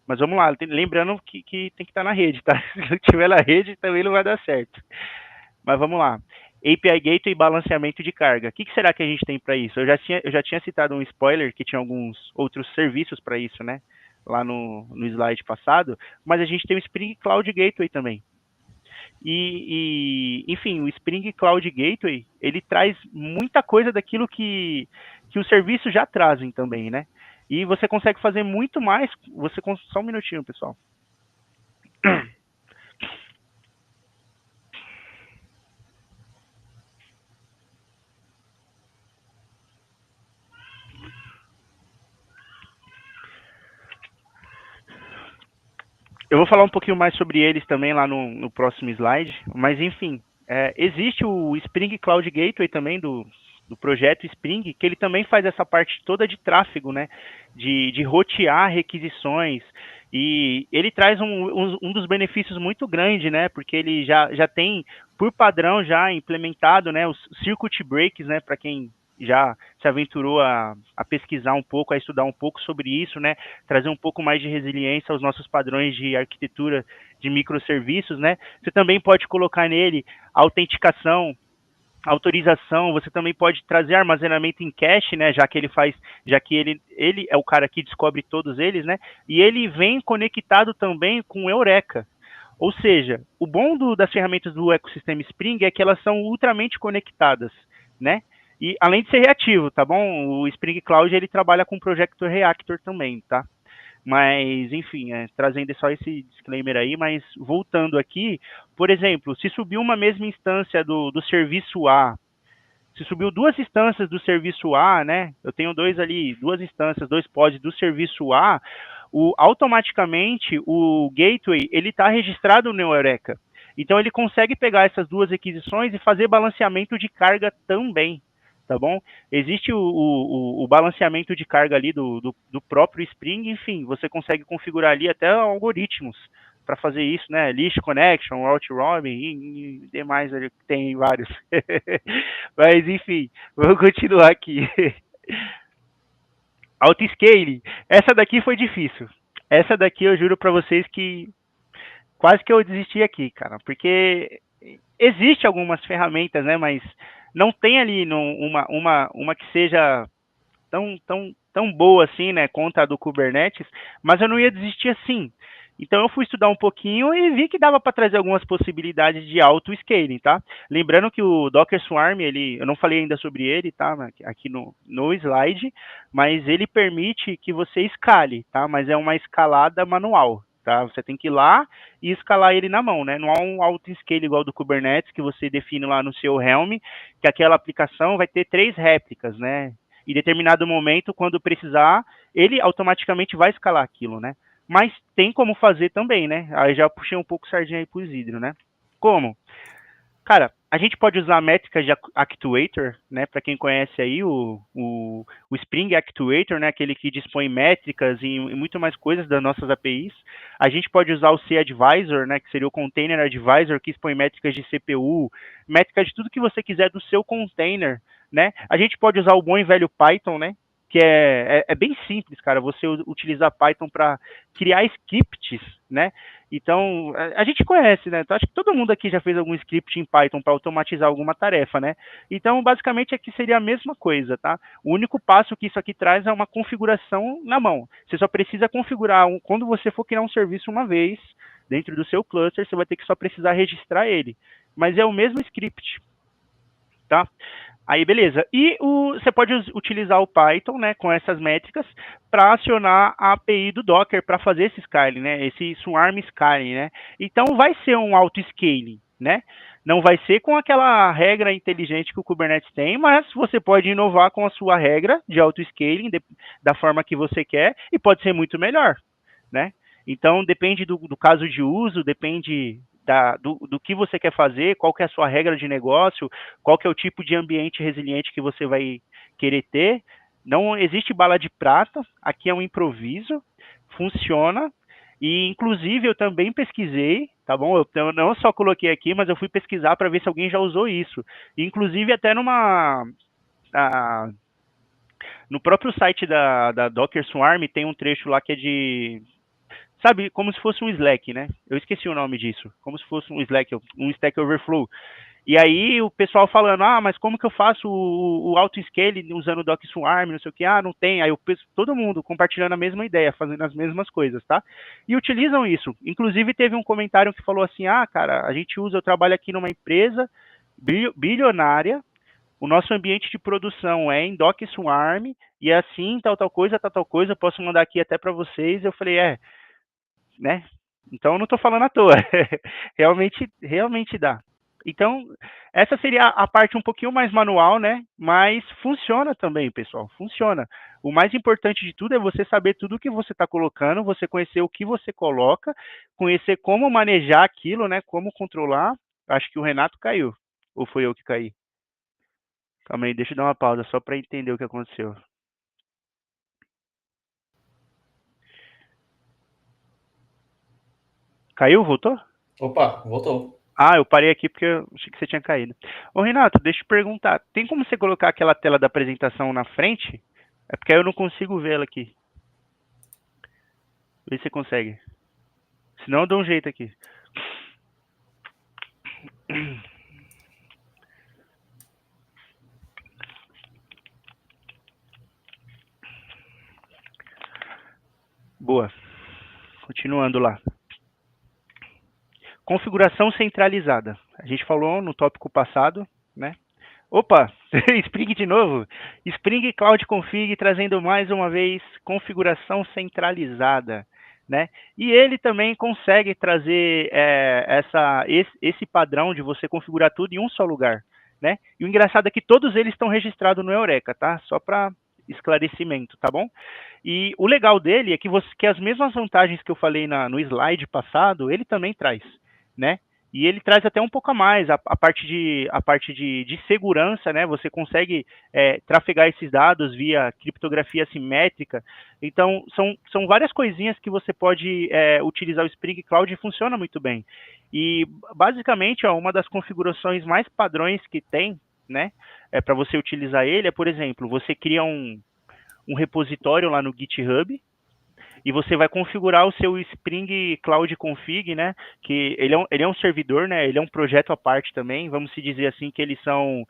Mas vamos lá, lembrando que tem que estar na rede, tá? Se não tiver na rede, também não vai dar certo. Mas vamos lá. API Gateway e balanceamento de carga. O que será que a gente tem para isso? Eu já tinha citado um spoiler que tinha alguns outros serviços para isso, né? Lá no slide passado, mas a gente tem o Spring Cloud Gateway também. Enfim, o Spring Cloud Gateway, ele traz muita coisa daquilo que os serviços já trazem também, né? E você consegue fazer muito mais. Só um minutinho, pessoal. Eu vou falar um pouquinho mais sobre eles também lá no próximo slide, mas enfim, existe o Spring Cloud Gateway também do projeto Spring, que ele também faz essa parte toda de tráfego, né? De rotear requisições. E ele traz um dos benefícios muito grande, né? Porque ele já tem, por padrão, já implementado, né? Os circuit breaks, né? Para quem já se aventurou a pesquisar um pouco, a estudar um pouco sobre isso, né? Trazer um pouco mais de resiliência aos nossos padrões de arquitetura de microserviços, né? Você também pode colocar nele autenticação, autorização, você também pode trazer armazenamento em cache, né, já que ele é o cara que descobre todos eles, né, e ele vem conectado também com o Eureka. Ou seja, o bom das ferramentas do ecossistema Spring é que elas são ultramente conectadas, né, e além de ser reativo, tá bom? O Spring Cloud, ele trabalha com Projector Reactor também, tá? Mas, enfim, trazendo só esse disclaimer aí, mas voltando aqui, por exemplo, se subiu uma mesma instância do serviço A, se subiu duas instâncias do serviço A, né? Eu tenho duas instâncias, dois pods do serviço A, automaticamente o gateway ele está registrado no Eureka. Então ele consegue pegar essas duas requisições e fazer balanceamento de carga também, tá bom? Existe o balanceamento de carga ali do próprio Spring, enfim, você consegue configurar ali até algoritmos para fazer isso, né? List Connection, Route Robin e demais, ali, tem vários. Mas enfim, vamos continuar aqui. Autoscaling. Essa daqui foi difícil. Essa daqui eu juro para vocês que quase que eu desisti aqui, cara, porque existe algumas ferramentas, né, mas não tem ali uma que seja tão boa assim, né, contra a do Kubernetes, mas eu não ia desistir assim. Então eu fui estudar um pouquinho e vi que dava para trazer algumas possibilidades de auto-scaling, tá? Lembrando que o Docker Swarm, eu não falei ainda sobre ele, tá? Aqui no slide, mas ele permite que você escale, tá? Mas é uma escalada manual. tá? Você tem que ir lá e escalar ele na mão, né? Não há um auto-scale igual do Kubernetes, que você define lá no seu Helm, que aquela aplicação vai ter 3 réplicas, né? Em determinado momento, quando precisar, ele automaticamente vai escalar aquilo, né? Mas tem como fazer também, né? Aí já puxei um pouco sardinha aí pro Isidro, né? Como? Cara, a gente pode usar métricas de Actuator, né? Para quem conhece aí o Spring Actuator, né? Aquele que dispõe métricas e muito mais coisas das nossas APIs. A gente pode usar o C-Advisor, né? Que seria o Container Advisor, que expõe métricas de CPU, métricas de tudo que você quiser do seu container, né? A gente pode usar o bom e velho Python, né? Que é bem simples, cara, você utilizar Python para criar scripts, né? Então, a gente conhece, né? Então, acho que todo mundo aqui já fez algum script em Python para automatizar alguma tarefa, né? Então, basicamente, aqui seria a mesma coisa, tá? O único passo que isso aqui traz é uma configuração na mão. Você só precisa configurar, quando você for criar um serviço uma vez, dentro do seu cluster, você vai ter que só precisar registrar ele. Mas é o mesmo script, tá? Aí, beleza. E você pode utilizar o Python, né, com essas métricas, para acionar a API do Docker para fazer esse scaling, né, esse swarm scaling, né. Então, vai ser um auto-scaling, né. Não vai ser com aquela regra inteligente que o Kubernetes tem, mas você pode inovar com a sua regra de auto-scaling da forma que você quer e pode ser muito melhor, né. Então, depende do caso de uso, depende do que você quer fazer, qual que é a sua regra de negócio, qual que é o tipo de ambiente resiliente que você vai querer ter. Não existe bala de prata, aqui é um improviso, funciona, e inclusive eu também pesquisei, tá bom? Eu não só coloquei aqui, mas eu fui pesquisar para ver se alguém já usou isso. Inclusive até no próprio site da Docker Swarm tem um trecho lá que é de, sabe, como se fosse um Slack, né? Eu esqueci o nome disso. Como se fosse um Slack, um Stack Overflow. E aí o pessoal falando, mas como que eu faço o auto-scale usando o Docker Swarm, não sei o que, não tem. Aí todo mundo compartilhando a mesma ideia, fazendo as mesmas coisas, tá? E utilizam isso. Inclusive teve um comentário que falou assim, cara, eu trabalho aqui numa empresa bilionária, o nosso ambiente de produção é em Docker Swarm, e assim, tal coisa, tal coisa, eu posso mandar aqui até para vocês. Eu falei, né? Então eu não estou falando à toa. realmente dá. Então, essa seria a parte um pouquinho mais manual, né? Mas funciona também, pessoal. Funciona. O mais importante de tudo é você saber tudo o que você está colocando, você conhecer o que você coloca, conhecer como manejar aquilo, né? Como controlar. Acho que o Renato caiu. Ou foi eu que caí? Calma aí, deixa eu dar uma pausa só para entender o que aconteceu. Caiu? Voltou? Opa, voltou. Eu parei aqui porque eu achei que você tinha caído. Ô, Renato, deixa eu te perguntar. Tem como você colocar aquela tela da apresentação na frente? É porque aí eu não consigo vê-la aqui. Vê se você consegue. Senão eu dou um jeito aqui. Boa. Continuando lá. Configuração centralizada. A gente falou no tópico passado, né? Opa, Spring de novo. Spring Cloud Config trazendo mais uma vez configuração centralizada, né? E ele também consegue trazer esse padrão de você configurar tudo em um só lugar, né? E o engraçado é que todos eles estão registrados no Eureka, tá? Só para esclarecimento, tá bom? E o legal dele é que as mesmas vantagens que eu falei no slide passado, ele também traz, né? E ele traz até um pouco a mais, a parte de segurança, né? Você consegue trafegar esses dados via criptografia assimétrica. Então, são várias coisinhas que você pode utilizar o Spring Cloud e funciona muito bem. E, basicamente, uma das configurações mais padrões que tem, né? Para você utilizar ele por exemplo, você cria um repositório lá no GitHub, e você vai configurar o seu Spring Cloud Config, né? Que ele é um servidor, né? Ele é um projeto à parte também. Vamos se dizer assim que eles são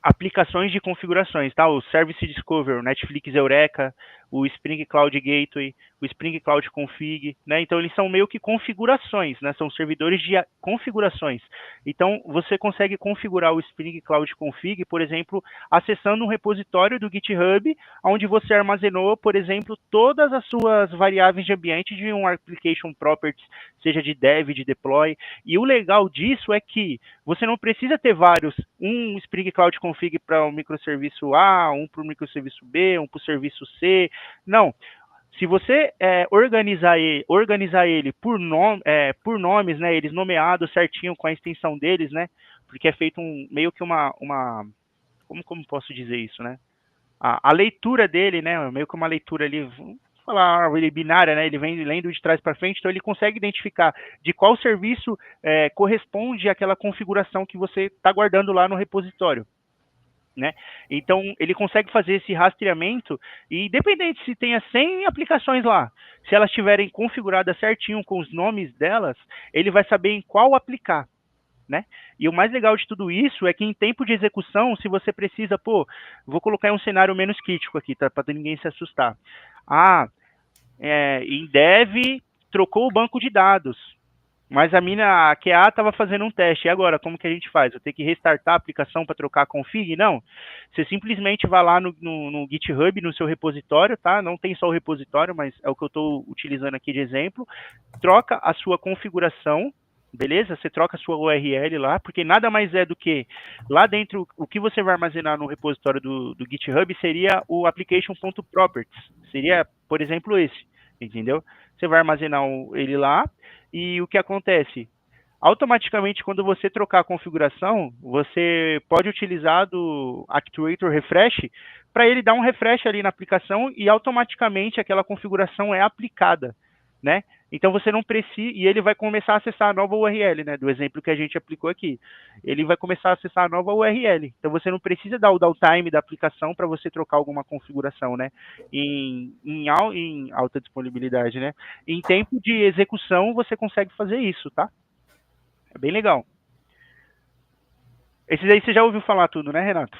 aplicações de configurações, tá? O Service Discover, o Netflix Eureka, o Spring Cloud Gateway, o Spring Cloud Config, né? Então eles são meio que configurações, né? São servidores de configurações. Então você consegue configurar o Spring Cloud Config, por exemplo, acessando um repositório do GitHub, onde você armazenou, por exemplo, todas as suas variáveis de ambiente de um application properties, seja de dev, de deploy. E o legal disso é que você não precisa ter vários, um Spring Cloud Config para o microserviço A, um para o microserviço B, um para o serviço C. Não. Se você organizar ele por nomes, né, eles nomeados certinho com a extensão deles, né, porque é feito meio que como posso dizer isso, né? A leitura dele, né, meio que uma leitura ali, vamos falar ele binária, né? Ele vem lendo de trás para frente, então ele consegue identificar de qual serviço corresponde àquela configuração que você está guardando lá no repositório. Né? Então, ele consegue fazer esse rastreamento e, independente se tenha 100 aplicações lá, se elas estiverem configuradas certinho com os nomes delas, ele vai saber em qual aplicar. Né? E o mais legal de tudo isso é que em tempo de execução, se você precisa, vou colocar um cenário menos crítico aqui, tá? Para ninguém se assustar. Em dev, trocou o banco de dados. Mas a QA estava fazendo um teste. E agora, como que a gente faz? Eu tenho que restartar a aplicação para trocar a config? Não. Você simplesmente vai lá no GitHub, no seu repositório, tá? Não tem só o repositório, mas é o que eu estou utilizando aqui de exemplo. Troca a sua configuração, beleza? Você troca a sua URL lá, porque nada mais é do que lá dentro, o que você vai armazenar no repositório do GitHub seria o application.properties. Seria, por exemplo, esse, entendeu? Você vai armazenar ele lá. E o que acontece? Automaticamente, quando você trocar a configuração, você pode utilizar do Actuator Refresh para ele dar um refresh ali na aplicação e automaticamente aquela configuração é aplicada, né? Então você não precisa, e ele vai começar a acessar a nova URL, né? Do exemplo que a gente aplicou aqui. Ele vai começar a acessar a nova URL. Então você não precisa dar o downtime da aplicação para você trocar alguma configuração, né? Em alta disponibilidade, né? Em tempo de execução você consegue fazer isso, tá? É bem legal. Esses aí você já ouviu falar tudo, né, Renato?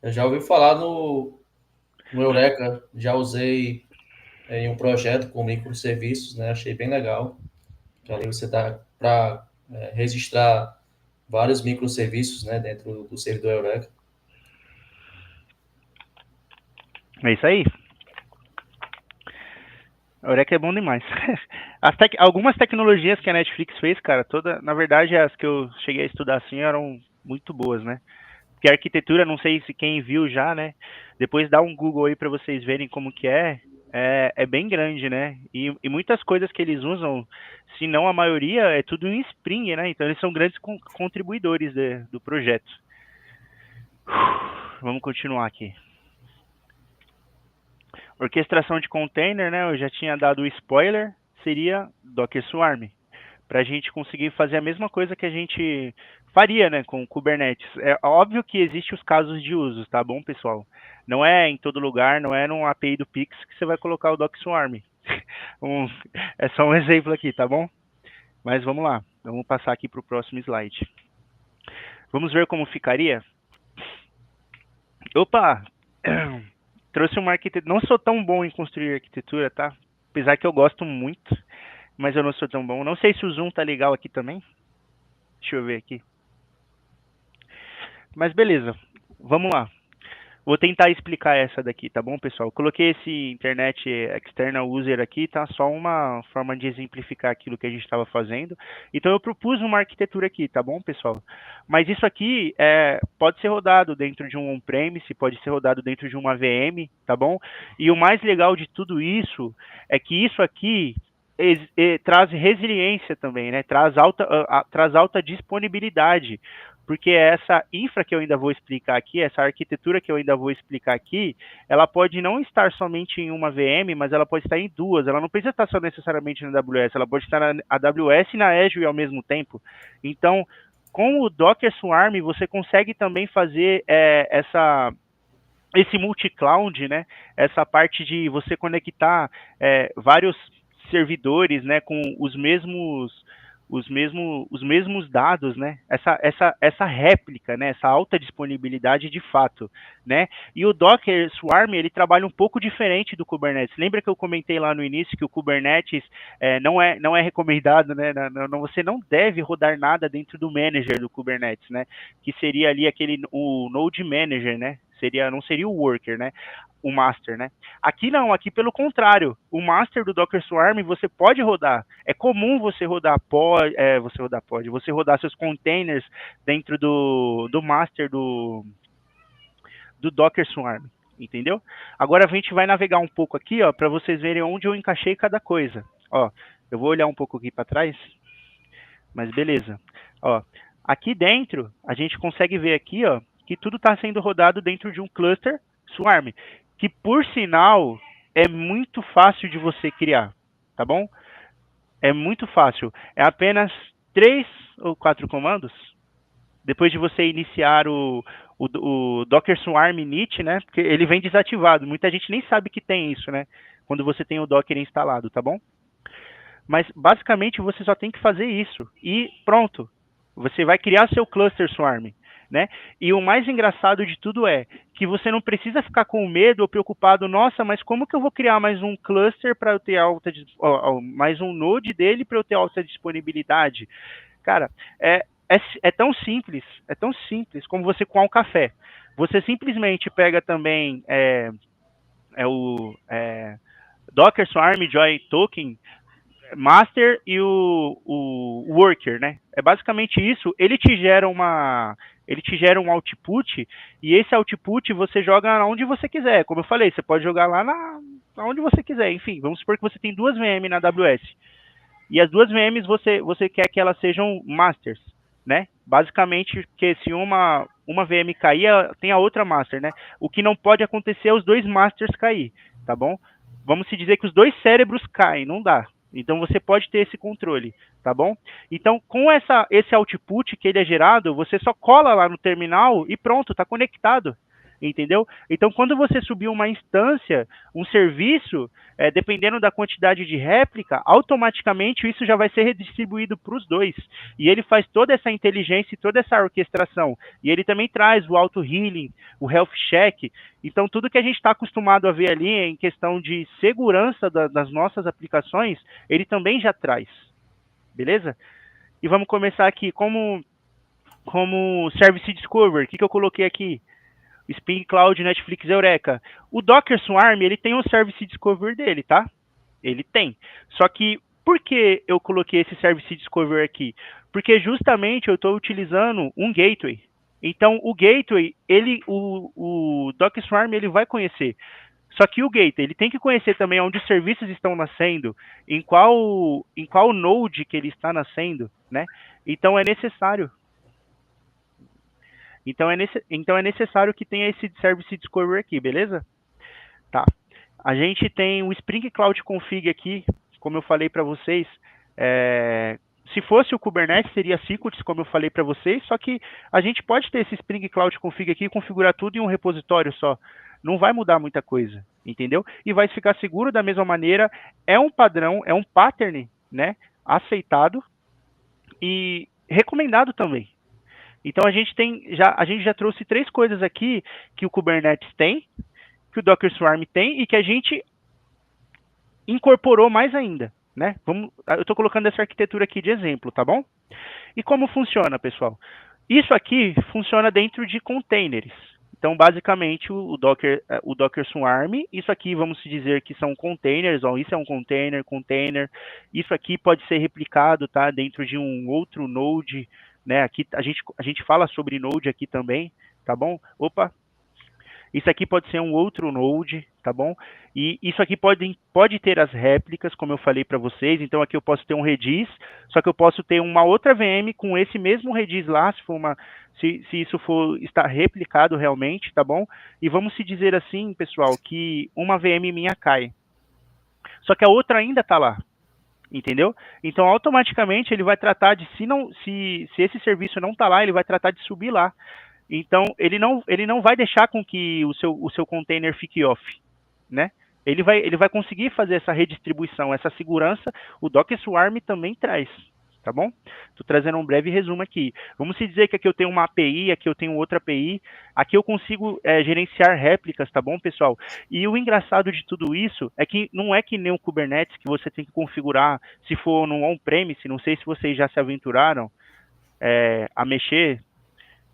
Eu já ouvi falar no Eureka, já usei em um projeto com microserviços, né? Achei bem legal. Que ali você dá para registrar vários microserviços, né, dentro do servidor Eureka. É isso aí. Eureka é bom demais. Algumas tecnologias que a Netflix fez, cara, na verdade, as que eu cheguei a estudar assim eram muito boas, né? Porque a arquitetura, não sei se quem viu já, né? Depois dá um Google aí para vocês verem como que é bem grande, né? E muitas coisas que eles usam, se não a maioria, é tudo em Spring, né? Então eles são grandes contribuidores do projeto. Vamos continuar aqui. Orquestração de container, né? Eu já tinha dado o spoiler, seria Docker Swarm. Para a gente conseguir fazer a mesma coisa que a gente faria, né, com Kubernetes. É óbvio que existem os casos de uso, tá bom, pessoal? Não é em todo lugar, não é no API do Pix que você vai colocar o Docker Swarm. É só um exemplo aqui, tá bom? Mas vamos lá, vamos passar aqui para o próximo slide. Vamos ver como ficaria? Opa! Trouxe uma arquitetura. Não sou tão bom em construir arquitetura, tá? Apesar que eu gosto muito, mas eu não sou tão bom. Não sei se o zoom tá legal aqui também. Deixa eu ver aqui. Mas beleza, vamos lá. Vou tentar explicar essa daqui, tá bom, pessoal? Eu coloquei esse Internet External User aqui, tá? Só uma forma de exemplificar aquilo que a gente estava fazendo. Então eu propus uma arquitetura aqui, tá bom, pessoal? Mas isso aqui pode ser rodado dentro de um on-premise, pode ser rodado dentro de uma VM, tá bom? E o mais legal de tudo isso é que isso aqui traz resiliência também, né? Traz alta disponibilidade. Porque essa infra que eu ainda vou explicar aqui, essa arquitetura que eu ainda vou explicar aqui, ela pode não estar somente em uma VM, mas ela pode estar em duas. Ela não precisa estar só necessariamente na AWS, ela pode estar na AWS e na Azure ao mesmo tempo. Então, com o Docker Swarm, você consegue também fazer esse multi-cloud, né? Essa parte de você conectar vários servidores, né, com os mesmos os mesmos dados, né? Essa réplica, né? Essa alta disponibilidade de fato, né? E o Docker Swarm, ele trabalha um pouco diferente do Kubernetes. Lembra que eu comentei lá no início que o Kubernetes não é recomendado, né? Você não deve rodar nada dentro do manager do Kubernetes, né? Que seria ali o Node Manager, né? Não seria o worker, né? O master, né? Aqui não, aqui pelo contrário, o master do Docker Swarm você pode rodar. É comum você rodar você rodar seus containers dentro do master do Docker Swarm, entendeu? Agora a gente vai navegar um pouco aqui, ó, para vocês verem onde eu encaixei cada coisa. Ó, eu vou olhar um pouco aqui para trás, mas beleza. Ó, aqui dentro a gente consegue ver aqui, ó, que tudo está sendo rodado dentro de um cluster Swarm, que por sinal é muito fácil de você criar, tá bom? É muito fácil. É apenas 3 ou 4 comandos. Depois de você iniciar o Docker Swarm init, né? Porque ele vem desativado. Muita gente nem sabe que tem isso, né? Quando você tem o Docker instalado, tá bom? Mas basicamente você só tem que fazer isso e pronto. Você vai criar seu cluster Swarm, né? E o mais engraçado de tudo é que você não precisa ficar com medo ou preocupado, nossa, mas como que eu vou criar mais um cluster para eu ter mais um node dele para eu ter alta disponibilidade? Cara, é tão simples como você coar um café. Você simplesmente pega também Docker Swarm Joy Token master e o worker, né? É basicamente isso. Ele te gera um output e esse output você joga onde você quiser. Como eu falei, você pode jogar lá onde você quiser. Enfim, vamos supor que você tem duas VM na AWS e as duas VMs você quer que elas sejam masters, né? Basicamente, que se uma VM cair, tem a outra master, né? O que não pode acontecer é os dois masters cair, tá bom? Vamos se dizer que os dois cérebros caem, não dá. Então você pode ter esse controle, tá bom? Então, com esse output que ele é gerado, você só cola lá no terminal e pronto, está conectado. Entendeu? Então, quando você subir uma instância, um serviço, dependendo da quantidade de réplica, automaticamente isso já vai ser redistribuído para os dois. E ele faz toda essa inteligência e toda essa orquestração. E ele também traz o auto-healing, o health check. Então, tudo que a gente está acostumado a ver ali em questão de segurança das nossas aplicações, ele também já traz. Beleza? E vamos começar aqui. Como Service Discover, o que eu coloquei aqui? Spring Cloud, Netflix, Eureka. O Docker Swarm, ele tem um Service Discover dele, tá? Ele tem. Só que, por que eu coloquei esse Service Discover aqui? Porque justamente eu estou utilizando um gateway. Então, o gateway, o Docker Swarm, ele vai conhecer. Só que o gateway, ele tem que conhecer também onde os serviços estão nascendo, em qual node que ele está nascendo, né? Então, é necessário. Então é necessário que tenha esse Service Discovery aqui, beleza? Tá. A gente tem o Spring Cloud Config aqui, como eu falei para vocês. Se fosse o Kubernetes, seria Secrets, como eu falei para vocês, só que a gente pode ter esse Spring Cloud Config aqui e configurar tudo em um repositório só. Não vai mudar muita coisa, entendeu? E vai ficar seguro da mesma maneira. É um padrão, é um pattern, né? Aceitado e recomendado também. Então a gente já trouxe 3 coisas aqui que o Kubernetes tem, que o Docker Swarm tem e que a gente incorporou mais ainda, né? Eu estou colocando essa arquitetura aqui de exemplo, tá bom? E como funciona, pessoal? Isso aqui funciona dentro de containers. Então, basicamente, o Docker Swarm, isso aqui vamos dizer que são containers, ó, isso é um container. Isso aqui pode ser replicado, tá? Dentro de um outro node, né? Aqui a gente fala sobre node aqui também, tá bom? Opa! Isso aqui pode ser um outro node, tá bom? E isso aqui pode ter as réplicas, como eu falei para vocês. Então aqui eu posso ter um Redis, só que eu posso ter uma outra VM com esse mesmo Redis lá, se isso for estar replicado realmente, tá bom? E vamos se dizer assim, pessoal, que uma VM minha cai. Só que a outra ainda está lá. Entendeu? Então, automaticamente, ele vai tratar de, se esse serviço não está lá, ele vai tratar de subir lá. Então, ele não vai deixar com que o seu container fique off, né? Ele vai conseguir fazer essa redistribuição, essa segurança, o Docker Swarm também traz, tá bom? Estou trazendo um breve resumo aqui. Vamos se dizer que aqui eu tenho uma API, aqui eu tenho outra API, aqui eu consigo gerenciar réplicas, tá bom, pessoal? E o engraçado de tudo isso é que não é que nem o Kubernetes que você tem que configurar se for no on-premise, não sei se vocês já se aventuraram a mexer.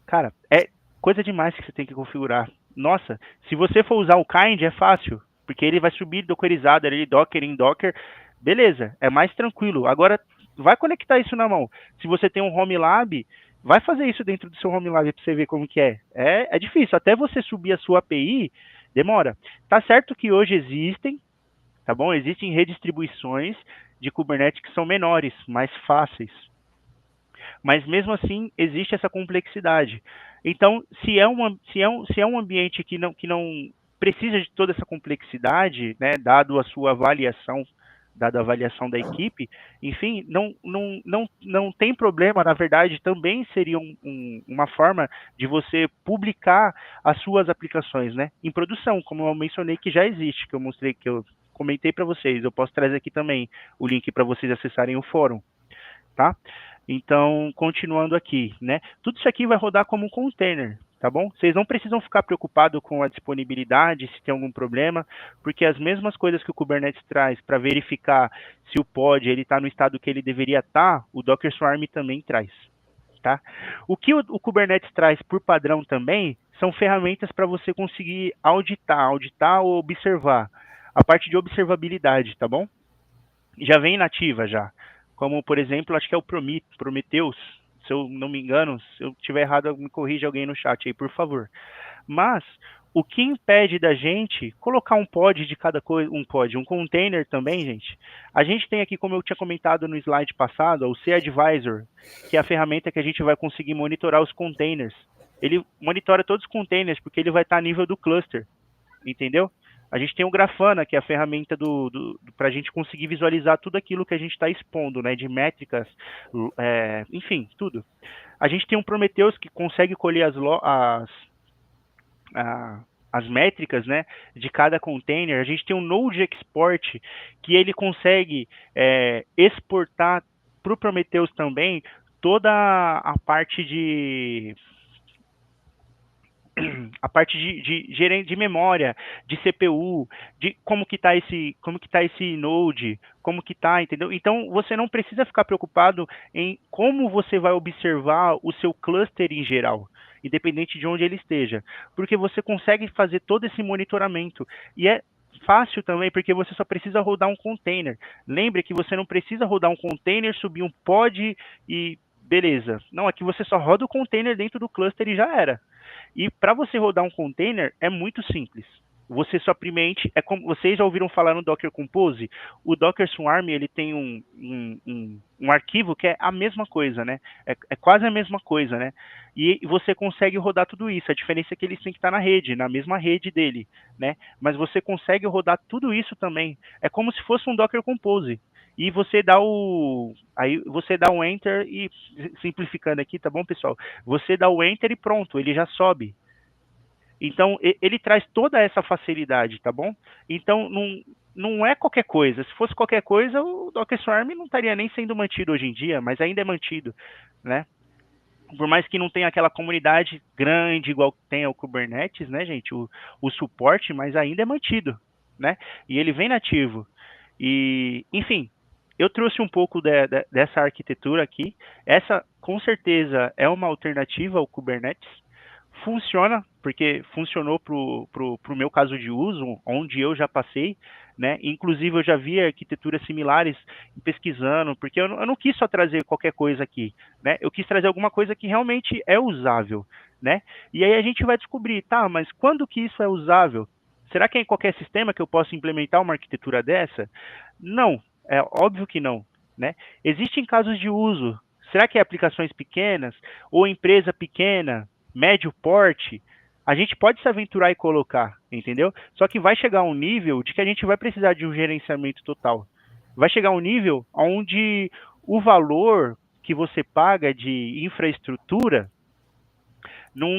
Cara, é coisa demais que você tem que configurar. Nossa, se você for usar o Kind, é fácil, porque ele vai subir dockerizado ali, Docker em Docker, beleza, é mais tranquilo. Agora, vai conectar isso na mão. Se você tem um Home Lab, vai fazer isso dentro do seu Home Lab para você ver como que é. É difícil, até você subir a sua API, demora. Tá certo que hoje existem, tá bom? Existem redistribuições de Kubernetes que são menores, mais fáceis. Mas mesmo assim existe essa complexidade. Então, se é um ambiente que não precisa de toda essa complexidade, né, dado a sua avaliação, dada a avaliação da equipe, enfim, não tem problema, na verdade, também seria uma forma de você publicar as suas aplicações, né, em produção, como eu mencionei que já existe, que eu mostrei, que eu comentei para vocês. Eu posso trazer aqui também o link para vocês acessarem o fórum, tá? Então, continuando aqui, né? Tudo isso aqui vai rodar como um container, tá bom? Vocês não precisam ficar preocupados com a disponibilidade, se tem algum problema, porque as mesmas coisas que o Kubernetes traz para verificar se o pod ele está no estado que ele deveria estar, o Docker Swarm também traz, tá? O que o Kubernetes traz por padrão também são ferramentas para você conseguir auditar ou observar. A parte de observabilidade, tá bom? Já vem nativa já. Como, por exemplo, acho que é o Prometheus, se eu não me engano, se eu tiver errado, me corrija alguém no chat aí, por favor. Mas o que impede da gente colocar um pod de cada coisa, um container também, gente? A gente tem aqui, como eu tinha comentado no slide passado, o C-Advisor, que é a ferramenta que a gente vai conseguir monitorar os containers. Ele monitora todos os containers, porque ele vai estar a nível do cluster, entendeu? A gente tem o Grafana, que é a ferramenta para a gente conseguir visualizar tudo aquilo que a gente está expondo, né, de métricas, enfim, tudo. A gente tem um Prometheus que consegue colher as métricas, né, de cada container. A gente tem um Node Export, que ele consegue exportar para o Prometheus também toda a parte de gerente de memória, de CPU, de como que tá esse node, como que tá, entendeu? Então você não precisa ficar preocupado em como você vai observar o seu cluster em geral, independente de onde ele esteja, porque você consegue fazer todo esse monitoramento e é fácil também, porque você só precisa rodar um container. Lembre que você não precisa rodar um container, subir um pod e beleza. Não, aqui você só roda o container dentro do cluster e já era. E para você rodar um container é muito simples. Você simplesmente, é como vocês já ouviram falar no Docker Compose, o Docker Swarm ele tem um arquivo que é a mesma coisa, né? É quase a mesma coisa, né? E você consegue rodar tudo isso. A diferença é que eles têm que estar na rede, na mesma rede dele, né? Mas você consegue rodar tudo isso também. É como se fosse um Docker Compose. E você dá o enter e simplificando aqui, tá bom, pessoal? Você dá o enter e pronto, ele já sobe. Então, ele traz toda essa facilidade, tá bom? Então, não é qualquer coisa. Se fosse qualquer coisa, o Docker Swarm não estaria nem sendo mantido hoje em dia, mas ainda é mantido, né? Por mais que não tenha aquela comunidade grande igual tem o Kubernetes, né, gente? O suporte, mas ainda é mantido, né? E ele vem nativo. E, enfim, eu trouxe um pouco dessa arquitetura aqui. Essa, com certeza, é uma alternativa ao Kubernetes. Funciona, porque funcionou pro meu caso de uso, onde eu já passei, né? Inclusive, eu já vi arquiteturas similares pesquisando, porque eu não quis só trazer qualquer coisa aqui, né? Eu quis trazer alguma coisa que realmente é usável, né? E aí a gente vai descobrir, tá, mas quando que isso é usável? Será que é em qualquer sistema que eu posso implementar uma arquitetura dessa? Não, é óbvio que não, né? Existem casos de uso. Será que é aplicações pequenas ou empresa pequena, médio porte? A gente pode se aventurar e colocar, entendeu? Só que vai chegar um nível de que a gente vai precisar de um gerenciamento total. Vai chegar um nível onde o valor que você paga de infraestrutura não,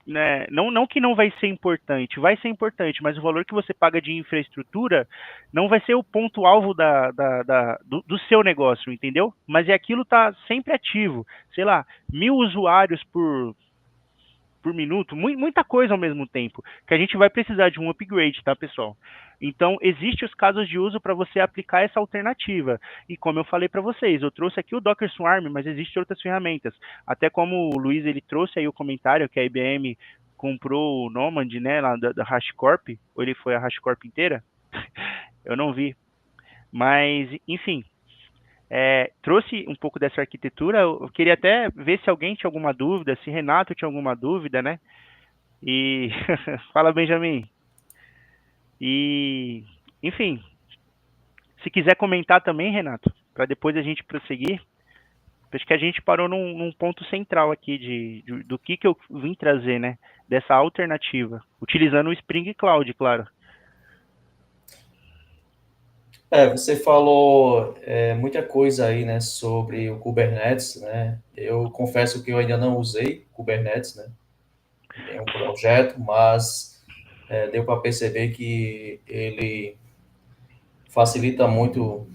né, não que não vai ser importante, mas o valor que você paga de infraestrutura não vai ser o ponto-alvo do seu negócio, entendeu? Mas é aquilo tá sempre ativo, sei lá, 1.000 usuários por minuto, muita coisa ao mesmo tempo, que a gente vai precisar de um upgrade, tá, pessoal? Então, existem os casos de uso para você aplicar essa alternativa. E como eu falei para vocês, eu trouxe aqui o Docker Swarm, mas existem outras ferramentas. Até como o Luiz ele trouxe aí o comentário que a IBM comprou o Nomad, né, lá da HashiCorp, ou ele foi a HashiCorp inteira? Eu não vi. Mas, enfim, trouxe um pouco dessa arquitetura. Eu queria até ver se alguém tinha alguma dúvida, se Renato tinha alguma dúvida, né? E fala, Benjamin. E, enfim, se quiser comentar também, Renato, para depois a gente prosseguir, acho que a gente parou num ponto central aqui do que eu vim trazer, né? Dessa alternativa, utilizando o Spring Cloud, claro. Você falou muita coisa aí, né, sobre o Kubernetes, né? Eu confesso que eu ainda não usei Kubernetes, né, em um projeto, mas deu para perceber que ele facilita muito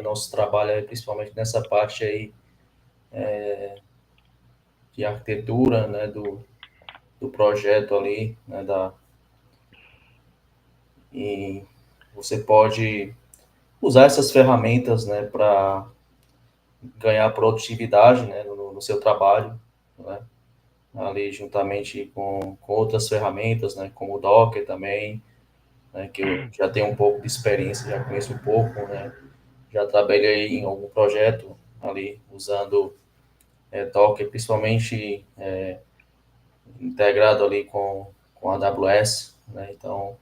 nosso trabalho, aí, principalmente nessa parte aí de arquitetura, né, do projeto ali, né, e você pode usar essas ferramentas, né, para ganhar produtividade, né, no seu trabalho, né, ali juntamente com outras ferramentas, né, como o Docker também, né, que eu já tenho um pouco de experiência, já conheço um pouco, né, já trabalhei em algum projeto ali usando Docker, principalmente integrado ali com a AWS, né, então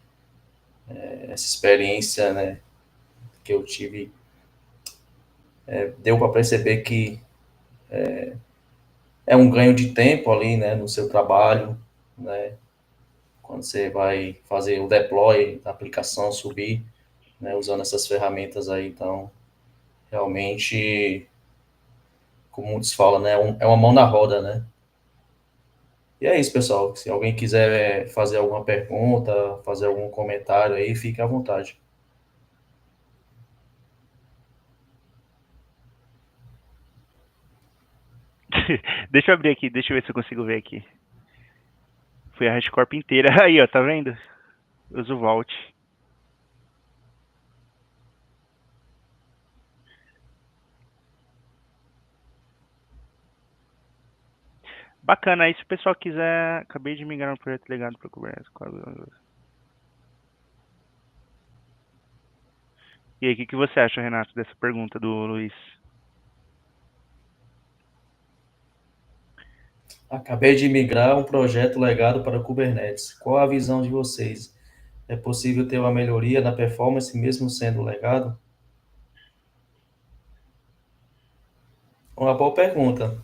essa experiência, né, que eu tive deu para perceber que é um ganho de tempo ali, né, no seu trabalho, né, quando você vai fazer o deploy da aplicação, subir, né, usando essas ferramentas aí, então, realmente, como muitos falam, né, é uma mão na roda, né. E é isso, pessoal. Se alguém quiser fazer alguma pergunta, fazer algum comentário aí, fique à vontade. Deixa eu abrir aqui, deixa eu ver se eu consigo ver aqui. Foi a HashiCorp inteira. Aí, ó, tá vendo? Eu uso o Vault. Bacana, aí se o pessoal quiser. Acabei de migrar um projeto legado para o Kubernetes. E aí, o que você acha, Renato, dessa pergunta do Luiz? Acabei de migrar um projeto legado para o Kubernetes. Qual a visão de vocês? É possível ter uma melhoria na performance mesmo sendo legado? Uma boa pergunta.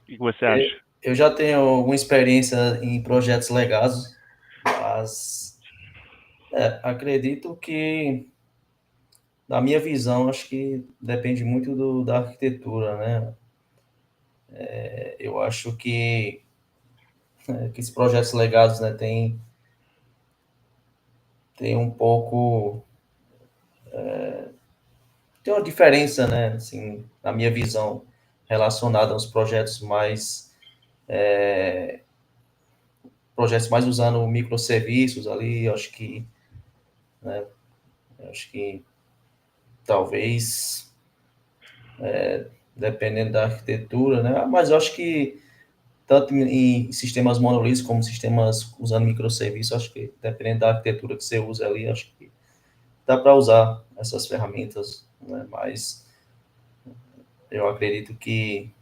O que você acha? Eu já tenho alguma experiência em projetos legados, mas acredito que, na minha visão, acho que depende muito da arquitetura, né? Eu acho que esses projetos legados, né, tem um pouco, tem uma diferença, né, assim, na minha visão, relacionada aos projetos mais usando microserviços ali, acho que talvez, dependendo da arquitetura, né, mas eu acho que tanto em sistemas monolíticos como sistemas usando microserviços, acho que dependendo da arquitetura que você usa ali, acho que dá para usar essas ferramentas, né, mas eu acredito que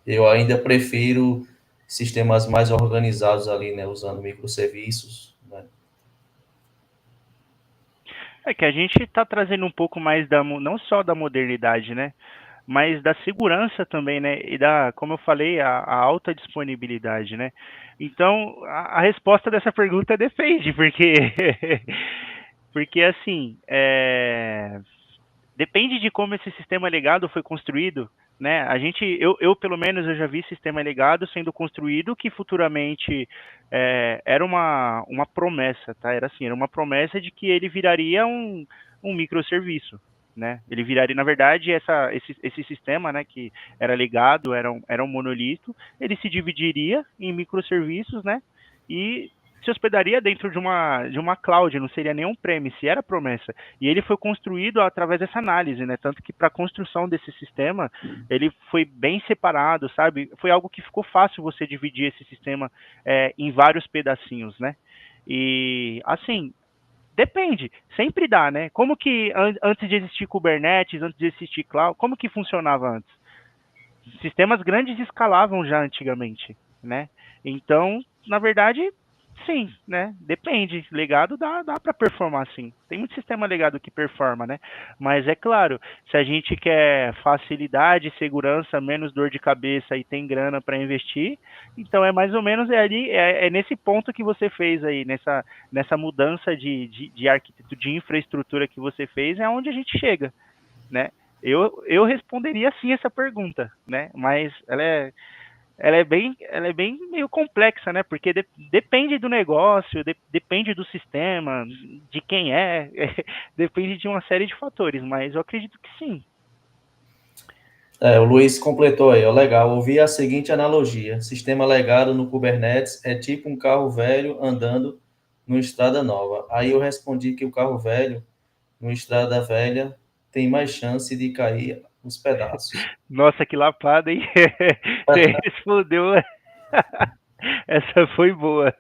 eu ainda prefiro sistemas mais organizados ali, né, usando microserviços, né. É que a gente está trazendo um pouco mais não só da modernidade, né? Mas da segurança também, né? E como eu falei, a alta disponibilidade, né? Então, a resposta dessa pergunta depende, porque, porque assim, depende de como esse sistema legado foi construído, né? Eu pelo menos eu já vi sistema legado sendo construído que futuramente era uma promessa, tá? Era assim, era uma promessa de que ele viraria um microserviço, né? Ele viraria, na verdade, esse sistema, né, que era legado, era um monolito, ele se dividiria em microserviços, né? E se hospedaria dentro de uma cloud, não seria nenhum premise, era promessa. E ele foi construído através dessa análise, né? Tanto que para a construção desse sistema, ele foi bem separado, sabe? Foi algo que ficou fácil você dividir esse sistema em vários pedacinhos, né? E, assim, depende, sempre dá, né? Como que antes de existir Kubernetes, antes de existir cloud, como que funcionava antes? Sistemas grandes escalavam já antigamente, né? Então, na verdade, sim, né? Depende. Legado dá para performar sim. Tem muito sistema legado que performa, né? Mas é claro, se a gente quer facilidade, segurança, menos dor de cabeça e tem grana para investir, então é mais ou menos ali, é nesse ponto que você fez aí, nessa mudança de arquitetura, de infraestrutura que você fez, é onde a gente chega, né? Eu responderia sim essa pergunta, né? Mas ela é bem meio complexa, né? Porque depende do negócio, depende do sistema, de quem depende de uma série de fatores, mas eu acredito que sim. O Luiz completou aí, ó, legal. Ouvi a seguinte analogia: sistema legado no Kubernetes é tipo um carro velho andando numa estrada nova. Aí eu respondi que o carro velho, numa estrada velha, tem mais chance de cair os pedaços. Nossa, que lapada, hein? Você respondeu. Essa foi boa.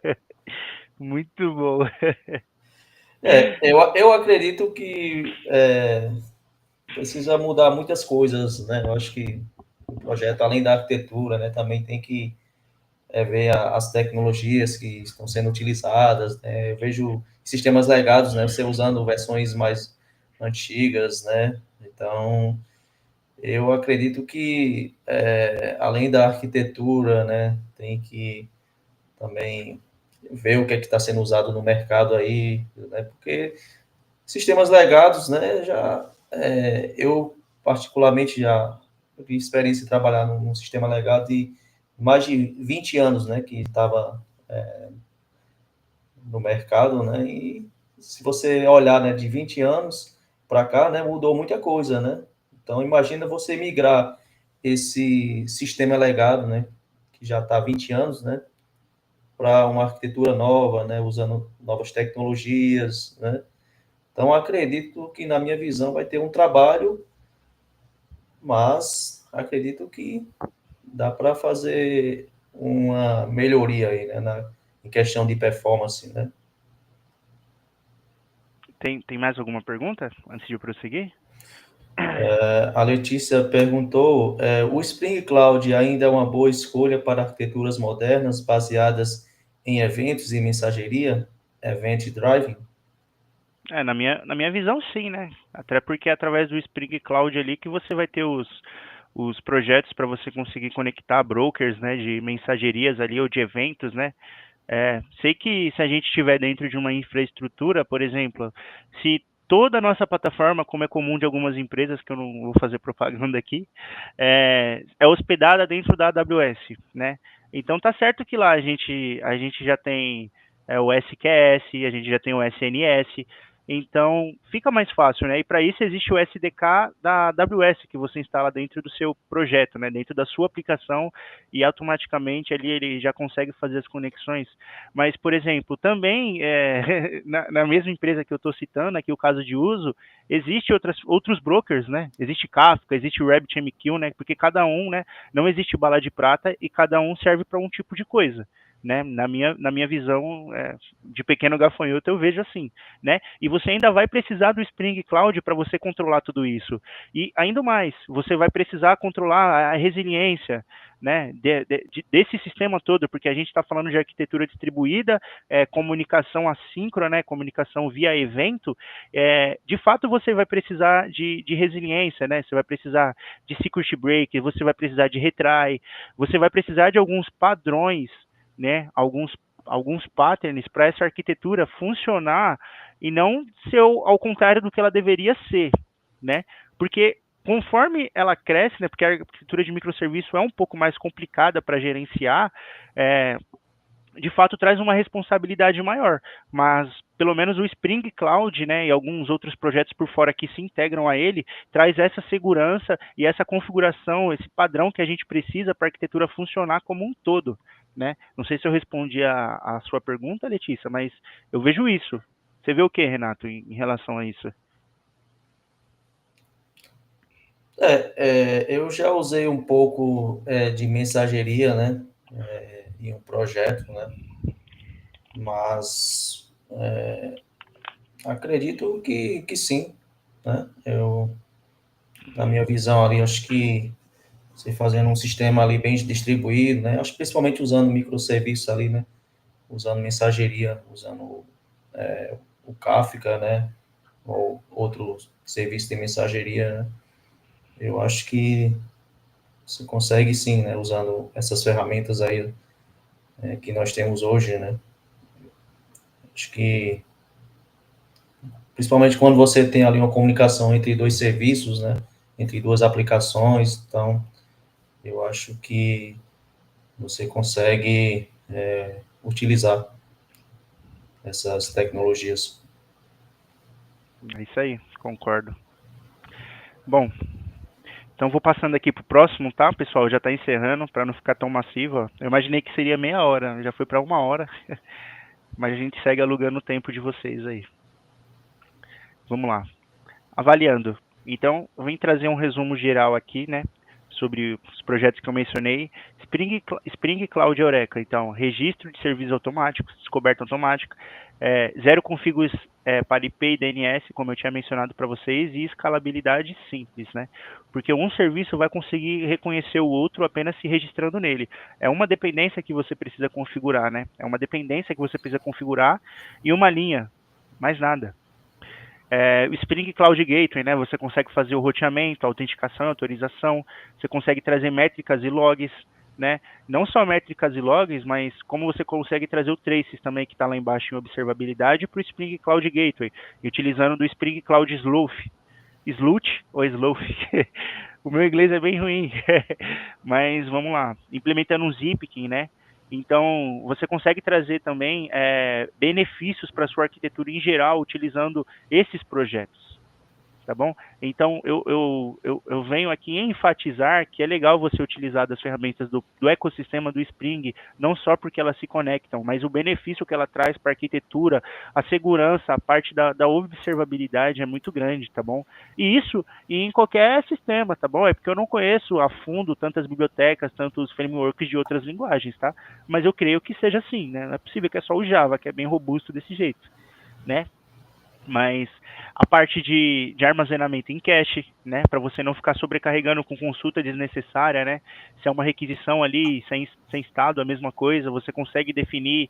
Muito boa. Eu acredito que precisa mudar muitas coisas, né? Eu acho que o projeto, além da arquitetura, né, também tem que ver as tecnologias que estão sendo utilizadas, né? Eu vejo sistemas legados, né? Você usando versões mais antigas, né? Então, eu acredito que, além da arquitetura, né, tem que também ver o que é que está sendo usado no mercado aí, né? Porque sistemas legados, né, eu particularmente já tive experiência de trabalhar num sistema legado de mais de 20 anos, né, que estava no mercado, né, e se você olhar, né, de 20 anos para cá, né, mudou muita coisa, né. Então, imagina você migrar esse sistema legado, né, que já está há 20 anos, né, para uma arquitetura nova, né, usando novas tecnologias, né. Então, acredito que, na minha visão, vai ter um trabalho, mas acredito que dá para fazer uma melhoria aí, né, em questão de performance, né. Tem mais alguma pergunta antes de eu prosseguir? A Letícia perguntou, o Spring Cloud ainda é uma boa escolha para arquiteturas modernas baseadas em eventos e mensageria, Event Driving? Na minha visão, sim, né? Até porque é através do Spring Cloud ali que você vai ter os projetos para você conseguir conectar brokers, né, de mensagerias ali ou de eventos, né? Sei que se a gente estiver dentro de uma infraestrutura, por exemplo, se toda a nossa plataforma, como é comum de algumas empresas, que eu não vou fazer propaganda aqui, é hospedada dentro da AWS, né? Então tá certo que lá a gente já tem o SQS, a gente já tem o SNS, então fica mais fácil, né? E para isso existe o SDK da AWS que você instala dentro do seu projeto, né? Dentro da sua aplicação e automaticamente ali ele já consegue fazer as conexões. Mas, por exemplo, também na mesma empresa que eu estou citando, aqui o caso de uso, existe outros brokers, né? Existe Kafka, existe o RabbitMQ, né? Porque cada um, né? Não existe bala de prata e cada um serve para um tipo de coisa. Né? Na minha visão de pequeno gafanhoto, eu vejo assim, né? E você ainda vai precisar do Spring Cloud para você controlar tudo isso. E ainda mais, você vai precisar controlar a resiliência, né, desse sistema todo, porque a gente está falando de arquitetura distribuída, comunicação assíncrona, né, comunicação via evento, de fato você vai precisar de resiliência, né, você vai precisar de circuit breaker, você vai precisar de retry, você vai precisar de alguns padrões, né, alguns patterns para essa arquitetura funcionar e não ser ao contrário do que ela deveria ser, né? Porque conforme ela cresce, né, porque a arquitetura de microserviço é um pouco mais complicada para gerenciar, de fato traz uma responsabilidade maior, mas pelo menos o Spring Cloud, né, e alguns outros projetos por fora que se integram a ele, traz essa segurança e essa configuração, esse padrão que a gente precisa para a arquitetura funcionar como um todo, né? Não sei se eu respondi a sua pergunta, Letícia, mas eu vejo isso. Você vê o que, Renato, em relação a isso? Eu já usei um pouco de mensageria, né, em um projeto, né, mas acredito que sim, né, na minha visão ali, acho que você fazendo um sistema ali bem distribuído, né, acho que principalmente usando microserviços ali, né, usando mensageria, usando o Kafka, né, ou outro serviço de mensageria, né, eu acho que você consegue sim, né, usando essas ferramentas aí que nós temos hoje, né? Acho que, principalmente quando você tem ali uma comunicação entre dois serviços, né? Entre duas aplicações, então, eu acho que você consegue utilizar essas tecnologias. É isso aí, concordo. Bom, então vou passando aqui pro próximo, tá, pessoal? Já está encerrando para não ficar tão massivo. Ó. Eu imaginei que seria meia hora, já foi para uma hora, mas a gente segue alugando o tempo de vocês aí. Vamos lá. Avaliando. Então, eu vim trazer um resumo geral aqui, né, sobre os projetos que eu mencionei. Spring Cloud Eureka, então, registro de serviços automáticos, descoberta automática, zero configos para IP e DNS, como eu tinha mencionado para vocês, e escalabilidade simples, né? Porque um serviço vai conseguir reconhecer o outro apenas se registrando nele. É uma dependência que você precisa configurar, né? É uma dependência que você precisa configurar e uma linha, mais nada. O Spring Cloud Gateway, né? Você consegue fazer o roteamento, autenticação, autorização, você consegue trazer métricas e logs, né? Não só métricas e logs, mas como você consegue trazer o traces também, que está lá embaixo em observabilidade, para o Spring Cloud Gateway, utilizando do Spring Cloud Sloth. Sloot ou Sloth? O meu inglês é bem ruim, mas vamos lá. Implementando um Zipkin, né? Então, você consegue trazer também benefícios para a sua arquitetura em geral, utilizando esses projetos, tá bom? Então, eu venho aqui enfatizar que é legal você utilizar das ferramentas do ecossistema do Spring, não só porque elas se conectam, mas o benefício que ela traz para a arquitetura, a segurança, a parte da observabilidade é muito grande, tá bom? E isso em qualquer sistema, tá bom? É porque eu não conheço a fundo tantas bibliotecas, tantos frameworks de outras linguagens, tá? Mas eu creio que seja assim, né? Não é possível que é só o Java, que é bem robusto desse jeito, né? Mas a parte de armazenamento em cache, né, para você não ficar sobrecarregando com consulta desnecessária, né, se é uma requisição ali sem estado, a mesma coisa, você consegue definir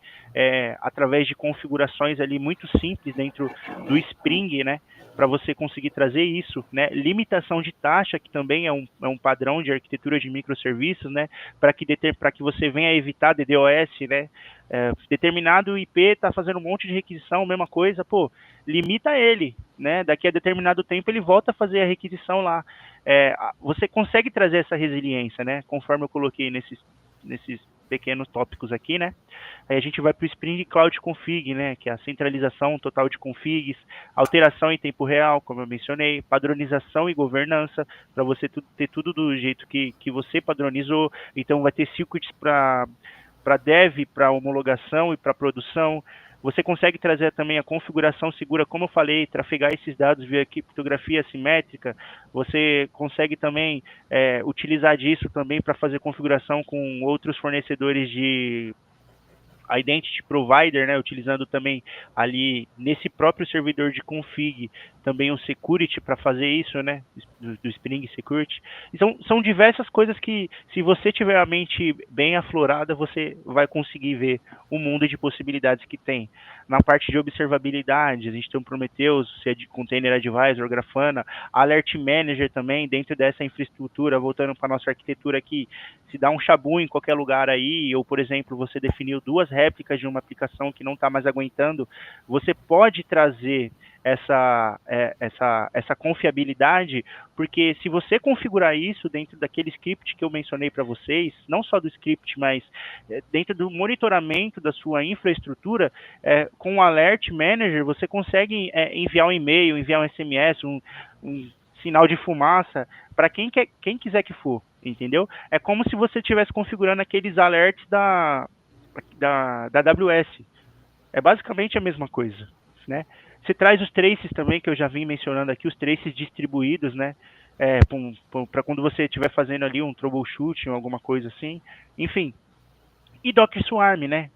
através de configurações ali muito simples dentro do Spring, né, para você conseguir trazer isso, né, limitação de taxa, que também é um padrão de arquitetura de microserviços, né, para que você venha evitar DDoS, né, determinado IP está fazendo um monte de requisição, mesma coisa, pô, limita ele, né? Daqui a determinado tempo ele volta a fazer a requisição lá. Você consegue trazer essa resiliência, né? Conforme eu coloquei nesses pequenos tópicos aqui, né? Aí a gente vai para o Spring Cloud Config, né? Que é a centralização total de configs, alteração em tempo real, como eu mencionei, padronização e governança, para você ter tudo do jeito que você padronizou. Então vai ter circuits para dev, para homologação e para produção. Você consegue trazer também a configuração segura, como eu falei, trafegar esses dados via criptografia assimétrica. Você consegue também utilizar disso também para fazer configuração com outros fornecedores de Identity Provider, né, utilizando também ali nesse próprio servidor de config também o security para fazer isso, né, do Spring Security. Então, são diversas coisas que, se você tiver a mente bem aflorada, você vai conseguir ver o mundo de possibilidades que tem. Na parte de observabilidade, a gente tem o Prometheus, Container Advisor, Grafana, Alert Manager também, dentro dessa infraestrutura, voltando para a nossa arquitetura aqui, se dá um chabu em qualquer lugar aí, ou, por exemplo, você definiu duas réplicas de uma aplicação que não está mais aguentando, você pode trazer essa confiabilidade, porque se você configurar isso dentro daquele script que eu mencionei para vocês, não só do script, mas dentro do monitoramento da sua infraestrutura, com o Alert Manager, você consegue enviar um e-mail, enviar um SMS, um sinal de fumaça para quem quiser que for, entendeu? É como se você estivesse configurando aqueles alerts da AWS. É basicamente a mesma coisa, né? Você traz os traces também, que eu já vim mencionando aqui, os traces distribuídos, né? Para quando você estiver fazendo ali um troubleshooting ou alguma coisa assim. Enfim. E Docker Swarm, né?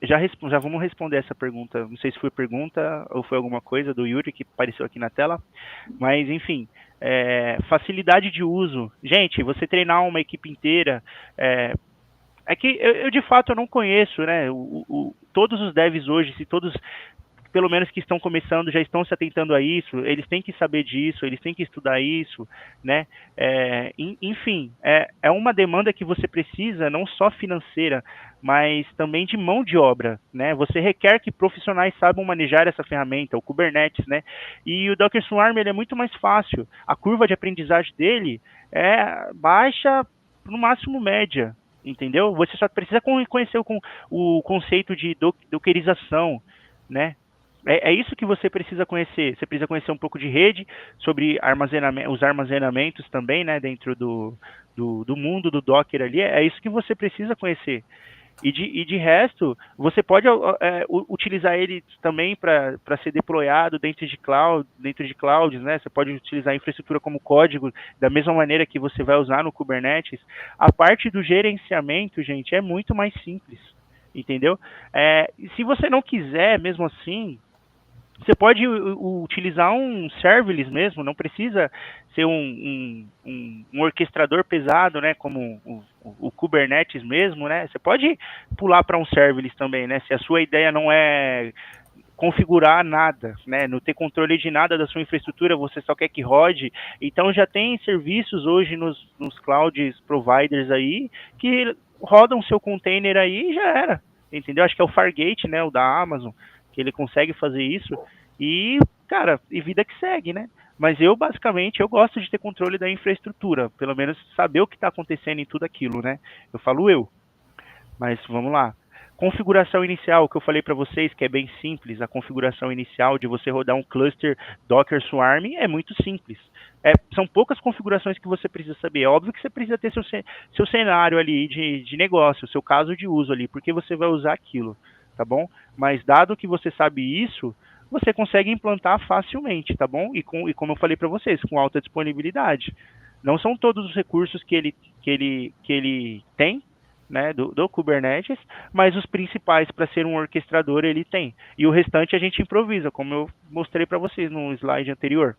Já vamos responder essa pergunta. Não sei se foi pergunta ou foi alguma coisa do Yuri que apareceu aqui na tela. Mas, enfim, facilidade de uso. Gente, você treinar uma equipe inteira, que eu de fato eu não conheço, né? Todos os devs hoje, se todos, pelo menos que estão começando, já estão se atentando a isso, eles têm que saber disso, eles têm que estudar isso, né? Enfim, é uma demanda que você precisa, não só financeira, mas também de mão de obra, né? Você requer que profissionais saibam manejar essa ferramenta, o Kubernetes, né? E o Docker Swarm, ele é muito mais fácil. A curva de aprendizagem dele é baixa, no máximo média, entendeu? Você só precisa conhecer o conceito de dockerização, né? É isso que você precisa conhecer. Você precisa conhecer um pouco de rede, sobre os armazenamentos também, né, dentro do mundo do Docker ali. É isso que você precisa conhecer. E de resto, você pode utilizar ele também para ser deployado dentro de clouds, né? Você pode utilizar a infraestrutura como código, da mesma maneira que você vai usar no Kubernetes. A parte do gerenciamento, gente, é muito mais simples, entendeu? Se você não quiser, mesmo assim, você pode utilizar um serverless mesmo, não precisa ser um orquestrador pesado, né, como o Kubernetes mesmo, né? Você pode pular para um serverless também, né? Se a sua ideia não é configurar nada, né, não ter controle de nada da sua infraestrutura, você só quer que rode. Então já tem serviços hoje nos clouds providers aí que rodam seu container aí e já era, entendeu? Acho que é o Fargate, né, o da Amazon, que ele consegue fazer isso e, cara, e vida que segue, né? Mas basicamente, eu gosto de ter controle da infraestrutura, pelo menos saber o que está acontecendo em tudo aquilo, né? Eu falo mas vamos lá. Configuração inicial, que eu falei para vocês, que é bem simples. A configuração inicial de você rodar um cluster Docker Swarm é muito simples. São poucas configurações que você precisa saber. É óbvio que você precisa ter seu cenário ali de negócio, seu caso de uso ali, porque você vai usar aquilo, tá bom? Mas dado que você sabe isso, você consegue implantar facilmente, tá bom? E como eu falei para vocês, com alta disponibilidade. Não são todos os recursos que ele tem, né, do Kubernetes, mas os principais para ser um orquestrador ele tem. E o restante a gente improvisa, como eu mostrei para vocês no slide anterior.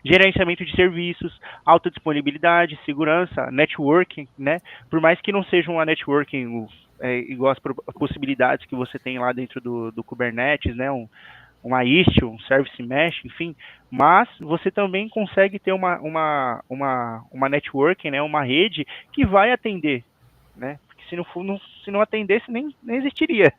Gerenciamento de serviços, alta disponibilidade, segurança, networking, né? Por mais que não seja uma networking igual as possibilidades que você tem lá dentro do Kubernetes, né? Uma Istio, um Service Mesh, enfim, mas você também consegue ter uma networking, né? Uma rede que vai atender, né? Porque se não atendesse, nem existiria.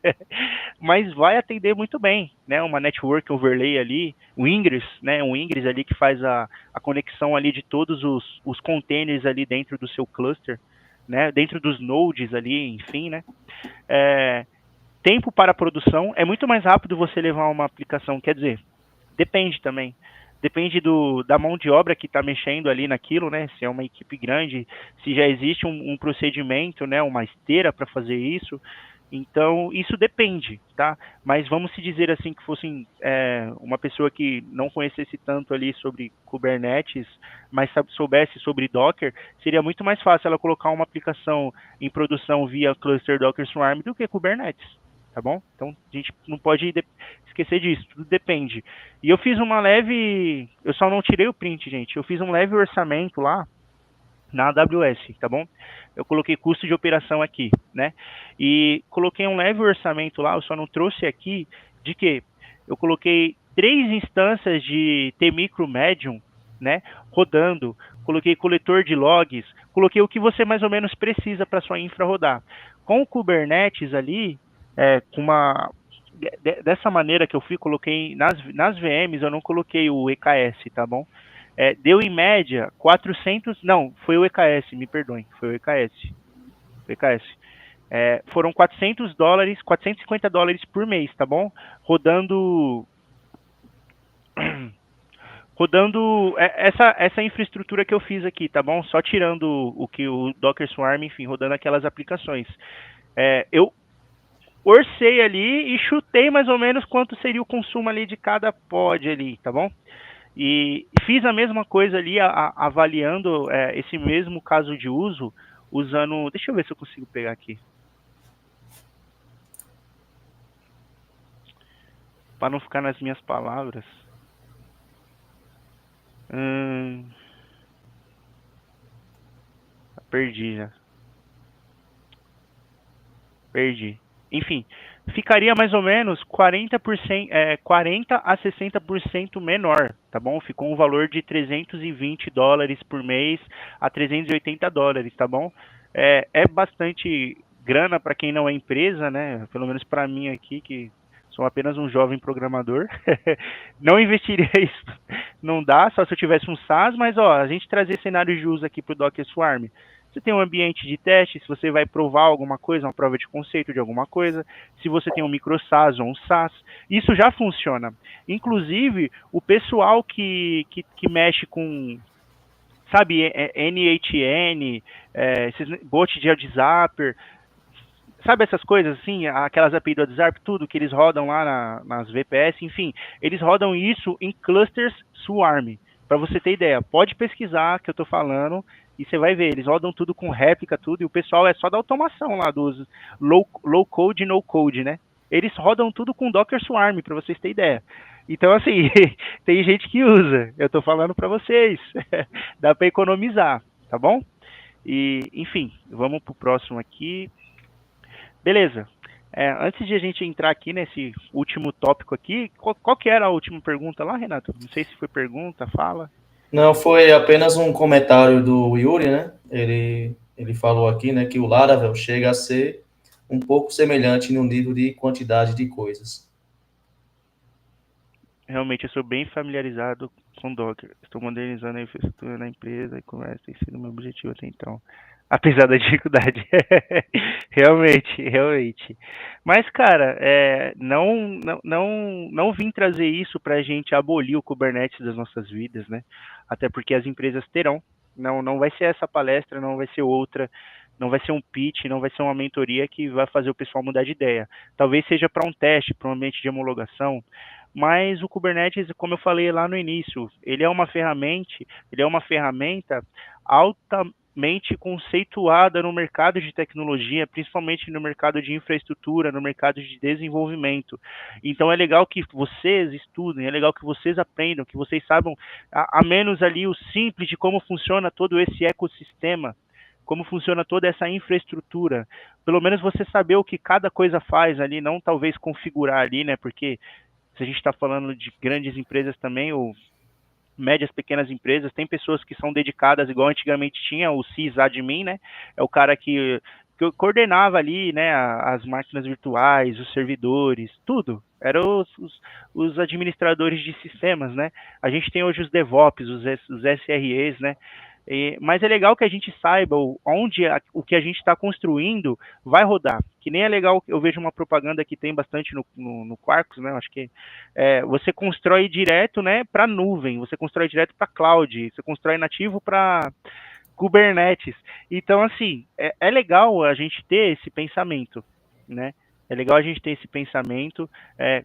Mas vai atender muito bem, né? Uma network overlay ali, o Ingress, né? Um Ingress ali que faz a conexão ali de todos os containers ali dentro do seu cluster, né? Dentro dos nodes ali, enfim, né? Tempo para produção, é muito mais rápido você levar uma aplicação, quer dizer, depende também. Depende da mão de obra que está mexendo ali naquilo, né? Se é uma equipe grande, se já existe um procedimento, né? Uma esteira para fazer isso. Então, isso depende, tá? Mas vamos se dizer assim que fosse uma pessoa que não conhecesse tanto ali sobre Kubernetes, mas soubesse sobre Docker, seria muito mais fácil ela colocar uma aplicação em produção via cluster Docker Swarm do que Kubernetes, tá bom? Então, a gente não pode esquecer disso, tudo depende. E eu fiz eu só não tirei o print, gente, eu fiz um leve orçamento lá na AWS, tá bom? Eu coloquei custo de operação aqui, né? E coloquei um leve orçamento lá, eu só não trouxe aqui de que eu coloquei 3 instâncias de T-Micro Medium, né? Rodando, coloquei coletor de logs, coloquei o que você mais ou menos precisa para sua infra rodar. Com o Kubernetes ali, com dessa maneira que eu fui, coloquei nas VMs, eu não coloquei o EKS, tá bom? Deu em média 400, não, foi o EKS, me perdoem, foi o EKS. O EKS. Foram $400, $450 por mês, tá bom? Rodando essa infraestrutura que eu fiz aqui, tá bom? Só tirando o que o Docker Swarm, enfim, rodando aquelas aplicações. Eu orcei ali e chutei mais ou menos quanto seria o consumo ali de cada pod ali, tá bom? E fiz a mesma coisa ali, avaliando esse mesmo caso de uso, usando... Deixa eu ver se eu consigo pegar aqui. Para não ficar nas minhas palavras. Perdi já. Perdi. Enfim, ficaria mais ou menos 40%, 40 a 60% menor, tá bom? Ficou um valor de $320 por mês a $380, tá bom? É bastante grana para quem não é empresa, né? Pelo menos para mim aqui, que sou apenas um jovem programador. Não investiria isso, não dá, só se eu tivesse um SaaS, mas ó, a gente trazer cenários de uso aqui para o Docker Swarm. Você tem um ambiente de teste, se você vai provar alguma coisa, uma prova de conceito de alguma coisa, se você tem um micro SaaS ou um SaaS, isso já funciona. Inclusive, o pessoal que mexe com, sabe, NHN, esses bot de WhatsApp, sabe essas coisas assim, aquelas API do WhatsApp, tudo que eles rodam lá nas VPS, enfim, eles rodam isso em clusters Swarm. Para você ter ideia, pode pesquisar que eu estou falando e você vai ver, eles rodam tudo com réplica, tudo, e o pessoal é só da automação lá dos low code e no code, né? Eles rodam tudo com Docker Swarm, para vocês terem ideia. Então, assim, tem gente que usa, eu estou falando para vocês, dá para economizar, tá bom? E, enfim, vamos pro próximo aqui. Beleza. Antes de a gente entrar aqui nesse último tópico aqui, qual que era a última pergunta lá, Renato? Não sei se foi pergunta, fala. Não, foi apenas um comentário do Yuri, né? Ele falou aqui, né, que o Laravel chega a ser um pouco semelhante no nível de quantidade de coisas. Realmente, eu sou bem familiarizado com Docker. Estou modernizando a infraestrutura na empresa e conversa tem sido meu objetivo até então. Apesar da dificuldade. Realmente. Mas, cara, não vim trazer isso para a gente abolir o Kubernetes das nossas vidas, né? Até porque as empresas terão. Não vai ser essa palestra, não vai ser outra, não vai ser um pitch, não vai ser uma mentoria que vai fazer o pessoal mudar de ideia. Talvez seja para um teste, para um ambiente de homologação, mas o Kubernetes, como eu falei lá no início, ele é uma ferramenta altamente conceituada no mercado de tecnologia, principalmente no mercado de infraestrutura, no mercado de desenvolvimento. Então é legal que vocês estudem, é legal que vocês aprendam, que vocês saibam a menos ali o simples de como funciona todo esse ecossistema, como funciona toda essa infraestrutura. Pelo menos você saber o que cada coisa faz ali, não talvez configurar ali, né? Porque se a gente está falando de grandes empresas também, ou médias, pequenas empresas, tem pessoas que são dedicadas, igual antigamente tinha o sysadmin, né? É o cara que coordenava ali, né, as máquinas virtuais, os servidores, tudo. Eram os administradores de sistemas, né? A gente tem hoje os DevOps, os SREs, né? Mas é legal que a gente saiba onde o que a gente está construindo vai rodar. Que nem é legal, eu vejo uma propaganda que tem bastante no Quarkus, né? Acho que você constrói direto, né, para nuvem, você constrói direto para cloud, você constrói nativo para Kubernetes. Então, assim, é legal a gente ter esse pensamento, né? É legal a gente ter esse pensamento.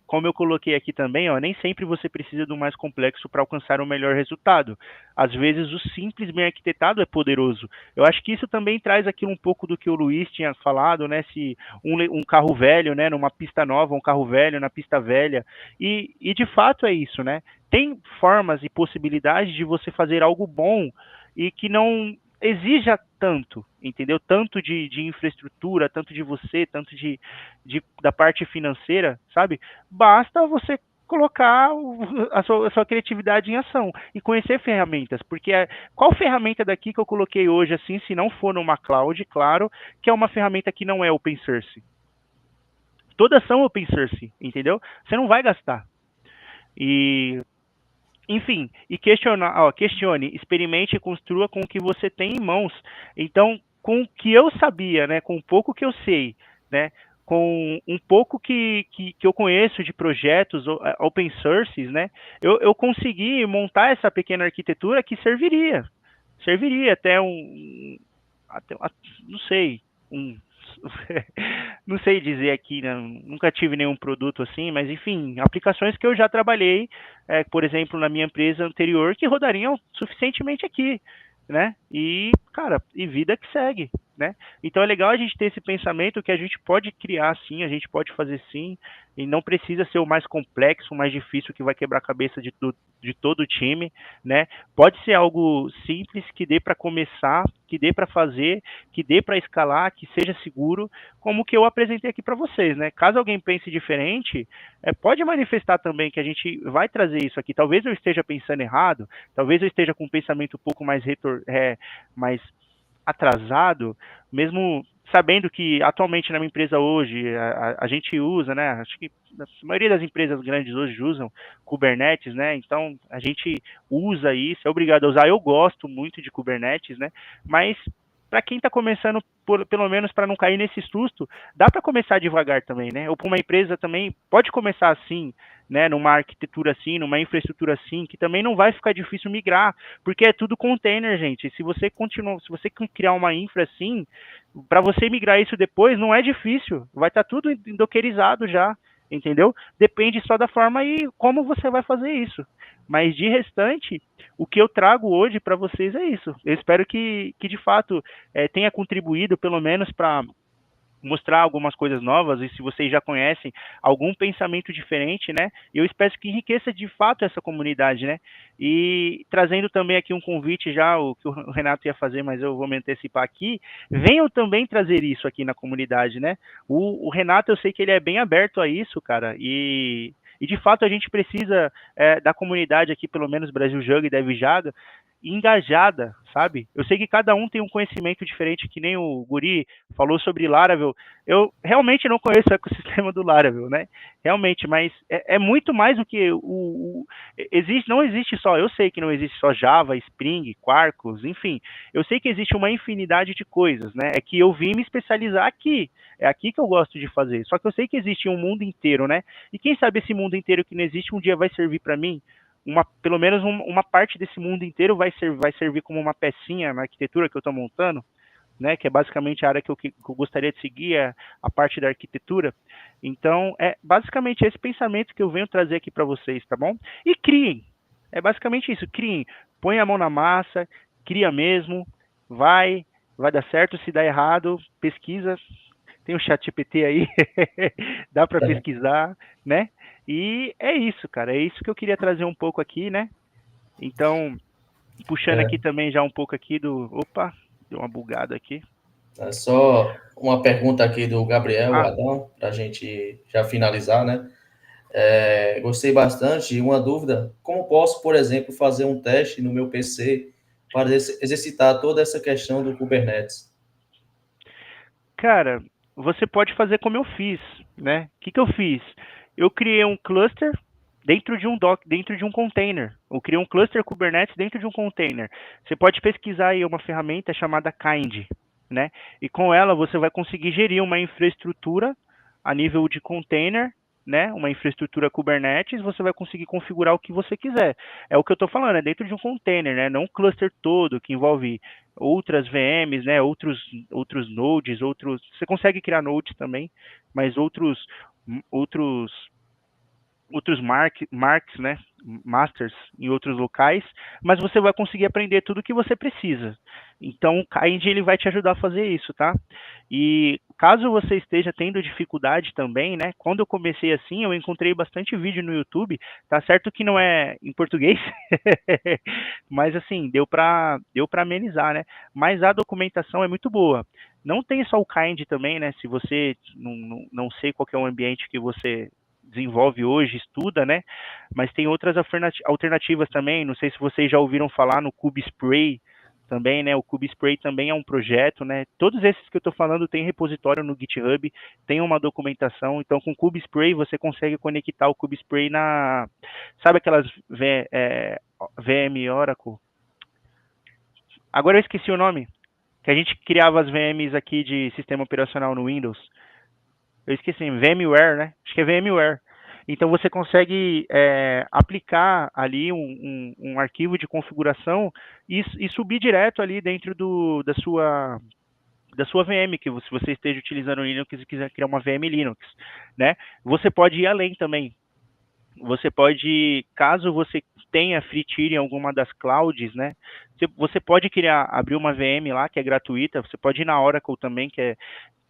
Como eu coloquei aqui também, ó, nem sempre você precisa do mais complexo para alcançar o melhor resultado. Às vezes o simples bem arquitetado é poderoso. Eu acho que isso também traz aquilo um pouco do que o Luiz tinha falado, né? Se um carro velho, né, numa pista nova, um carro velho na pista velha. E de fato é isso, né? Tem formas e possibilidades de você fazer algo bom e que não exija tanto, entendeu? Tanto de infraestrutura, tanto de você, tanto da parte financeira, sabe? Basta você colocar a sua criatividade em ação e conhecer ferramentas, porque qual ferramenta daqui que eu coloquei hoje, assim, se não for numa cloud, claro, que é uma ferramenta que não é open source? Todas são open source, entendeu? Você não vai gastar. E enfim, e questione, experimente e construa com o que você tem em mãos. Então, com o que eu sabia, né, com o pouco que eu sei, né, com um pouco que eu conheço de projetos open sources, né, eu consegui montar essa pequena arquitetura que serviria até, não sei, um, não sei dizer aqui, né? Nunca tive nenhum produto assim, mas enfim, aplicações que eu já trabalhei, por exemplo, na minha empresa anterior, que rodariam suficientemente aqui, né? E, cara, e vida que segue, né? Então é legal a gente ter esse pensamento que a gente pode criar sim, a gente pode fazer sim, e não precisa ser o mais complexo, o mais difícil que vai quebrar a cabeça de todo o time, né? Pode ser algo simples que dê para começar, que dê para fazer, que dê para escalar, que seja seguro, como o que eu apresentei aqui para vocês, né? Caso alguém pense diferente, pode manifestar também que a gente vai trazer isso aqui. Talvez eu esteja pensando errado, talvez eu esteja com um pensamento um pouco mais atrasado, mesmo sabendo que atualmente na minha empresa hoje a gente usa, né? Acho que a maioria das empresas grandes hoje usam Kubernetes, né? Então a gente usa isso, é obrigado a usar. Eu gosto muito de Kubernetes, né? Mas para quem está começando, pelo menos para não cair nesse susto, dá para começar devagar também, né? Ou para uma empresa também pode começar assim, né? Numa arquitetura assim, numa infraestrutura assim, que também não vai ficar difícil migrar, porque é tudo container, gente. Se você criar uma infra assim, para você migrar isso depois não é difícil, vai estar tudo dockerizado já, entendeu? Depende só da forma e como você vai fazer isso. Mas de restante, o que eu trago hoje para vocês é isso. Eu espero que de fato tenha contribuído pelo menos para mostrar algumas coisas novas e se vocês já conhecem algum pensamento diferente, né? Eu espero que enriqueça de fato essa comunidade, né? E trazendo também aqui um convite já, o que o Renato ia fazer, mas eu vou me antecipar aqui, venham também trazer isso aqui na comunidade, né? O Renato, eu sei que ele é bem aberto a isso, cara, e de fato a gente precisa da comunidade aqui, pelo menos Brasil Joga e Dev Jaga, engajada, sabe? Eu sei que cada um tem um conhecimento diferente, que nem o Guri falou sobre Laravel. Eu realmente não conheço o ecossistema do Laravel, né? Realmente, mas é muito mais do que existe, não existe só, eu sei que não existe só Java, Spring, Quarkus, enfim. Eu sei que existe uma infinidade de coisas, né? É que eu vim me especializar aqui. É aqui que eu gosto de fazer. Só que eu sei que existe um mundo inteiro, né? E quem sabe esse mundo inteiro que não existe um dia vai servir para mim, pelo menos uma parte desse mundo inteiro vai servir como uma pecinha na arquitetura que eu estou montando, né, que é basicamente a área que eu gostaria de seguir, a parte da arquitetura. Então, é basicamente esse pensamento que eu venho trazer aqui para vocês, tá bom? E criem. É basicamente isso, criem. Põe a mão na massa, cria mesmo, vai dar certo. Se dar errado, pesquisa. Tem o chat GPT aí, dá para pesquisar, né? E é isso, cara. É isso que eu queria trazer um pouco aqui, né? Então, puxando É, aqui também já um pouco aqui do. Opa, deu uma bugada aqui. é só uma pergunta aqui do Gabriel Ah, Adão, para a gente já finalizar, né? Gostei bastante. E uma dúvida: como posso, por exemplo, fazer um teste no meu PC para exercitar toda essa questão do Kubernetes? cara, você pode fazer como eu fiz, né? O que eu fiz? Eu criei um cluster dentro de um container. Eu criei um cluster Kubernetes dentro de um container. Você pode pesquisar aí uma ferramenta chamada Kind, né? E com ela você vai conseguir gerir uma infraestrutura a nível de container, né? Uma infraestrutura Kubernetes, você vai conseguir configurar o que você quiser. É o que eu estou falando, é dentro de um container, né? Não um cluster todo que envolve outras VMs, né? Outros nodes, outros. Você consegue criar nodes também, mas outros marks, né, masters em outros locais, mas você vai conseguir aprender tudo o que você precisa. Então, o Kind ele vai te ajudar a fazer isso, tá? E caso você esteja tendo dificuldade também, né? Quando eu comecei assim, eu encontrei bastante vídeo no YouTube. Tá certo que não é em português, mas assim deu para amenizar, né? Mas a documentação é muito boa. Não tem só o Kind também, né? Se você não sei qual é o ambiente que você desenvolve hoje, estuda, né? Mas tem outras alternativas também. Não sei se vocês já ouviram falar no Kube Spray, também, né? O KubeSpray também é um projeto, né? Todos esses que eu estou falando tem repositório no GitHub, tem uma documentação. Então, com o KubeSpray você consegue conectar o KubeSpray na, sabe aquelas VM Oracle? Agora eu esqueci o nome. Que a gente criava as VMs aqui de sistema operacional no Windows. Eu esqueci, VMware, né? Acho que é VMware. Então você consegue aplicar ali um arquivo de configuração e subir direto ali dentro da sua VM, que se você esteja utilizando o Linux e quiser criar uma VM Linux, né? Você pode ir além também. Você pode, caso você tenha free tier em alguma das clouds, né? Você pode abrir uma VM lá que é gratuita. Você pode ir na Oracle também, que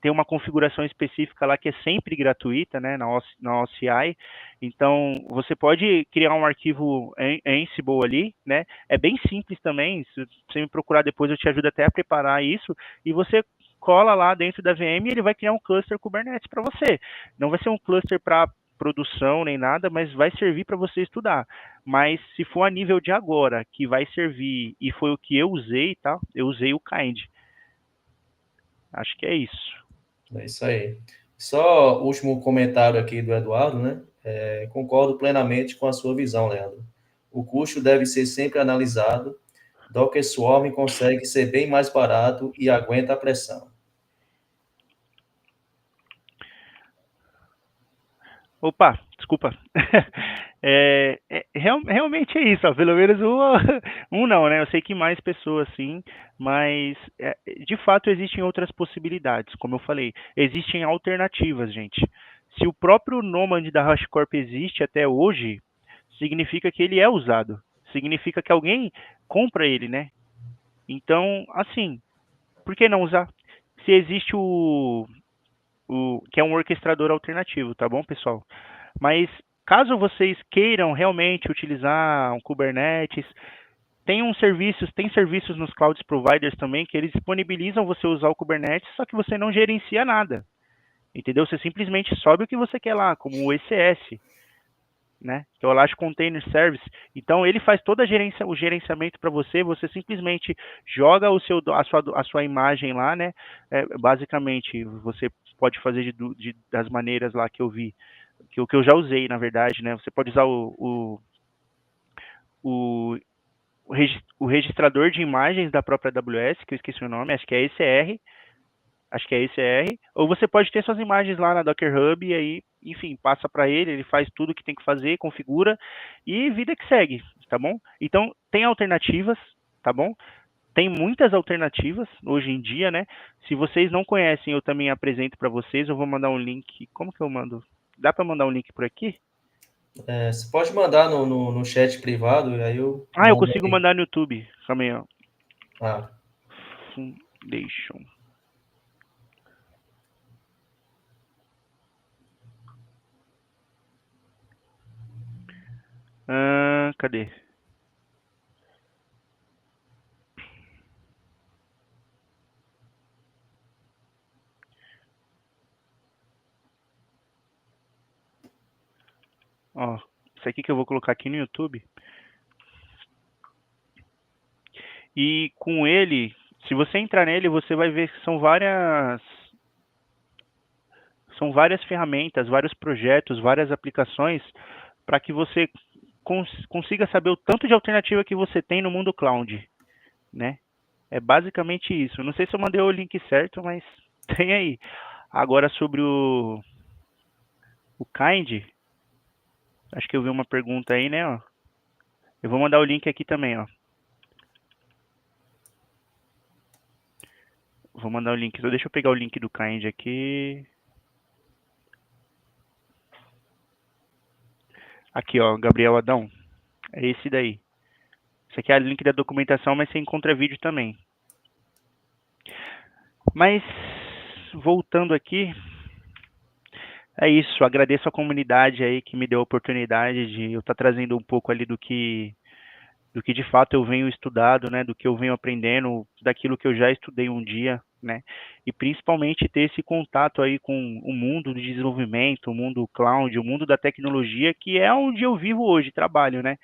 tem uma configuração específica lá que é sempre gratuita, né, na OCI. Então, você pode criar um arquivo Ansible ali, né? É bem simples também. Se você me procurar depois, eu te ajudo até a preparar isso. E você cola lá dentro da VM e ele vai criar um cluster Kubernetes para você. Não vai ser um cluster para produção nem nada, mas vai servir para você estudar. Mas se for a nível de agora, que vai servir, e foi o que eu usei, tá? Eu usei o Kind. Acho que é isso. É isso aí. Só o último comentário aqui do Eduardo, né? Concordo plenamente com a sua visão, Leandro. O custo deve ser sempre analisado. Docker Swarm consegue ser bem mais barato e aguenta a pressão. Opa, desculpa. Realmente é isso, ó, pelo menos um não, né? Eu sei que mais pessoas sim, mas de fato existem outras possibilidades, como eu falei. Existem alternativas, gente. Se o próprio Nomad da HashiCorp existe até hoje, significa que ele é usado. Significa que alguém compra ele, né? Então, assim, por que não usar? Se existe que é um orquestrador alternativo, tá bom, pessoal? Mas caso vocês queiram realmente utilizar um Kubernetes, tem serviços nos cloud providers também que eles disponibilizam você usar o Kubernetes, só que você não gerencia nada. Entendeu? Você simplesmente sobe o que você quer lá, como o ECS, né? Que é o Elastic Container Service. Então ele faz toda o gerenciamento para você. Você simplesmente joga a sua imagem lá, né? Basicamente você pode fazer das maneiras lá que eu vi, que eu já usei, na verdade, né? Você pode usar o, o registrador de imagens da própria AWS, que eu esqueci o nome, acho que é ECR, ou você pode ter suas imagens lá na Docker Hub e aí, enfim, passa para ele faz tudo o que tem que fazer, configura e vida que segue, tá bom? Então, tem alternativas, tá bom? Tem muitas alternativas hoje em dia, né? Se vocês não conhecem, eu também apresento para vocês, eu vou mandar um link, como que eu mando? Dá para mandar um link por aqui? Você pode mandar no chat privado, e aí eu Eu mando consigo aí. mandar no YouTube, calma aí, ó. Ah, Foundation. Cadê? Ó, isso aqui que eu vou colocar aqui no YouTube. E com ele, se você entrar nele, você vai ver que são várias ferramentas, vários projetos, várias aplicações para que você consiga saber o tanto de alternativa que você tem no mundo cloud, né? É basicamente isso. Não sei se eu mandei o link certo, mas tem aí. Agora sobre o Kind, acho que eu vi uma pergunta aí, né? Ó. Eu vou mandar o link aqui também, ó. Vou mandar o link. Deixa eu pegar o link do Kind aqui. Aqui, ó, Gabriel Adão. É esse daí. Esse aqui é o link da documentação, mas você encontra vídeo também. Mas, voltando aqui, é isso. Agradeço a comunidade aí que me deu a oportunidade de eu estar trazendo um pouco ali do que de fato eu venho estudado, né? Do que eu venho aprendendo, daquilo que eu já estudei um dia, né? E principalmente ter esse contato aí com o mundo do desenvolvimento, o mundo cloud, o mundo da tecnologia, que é onde eu vivo hoje, trabalho, né?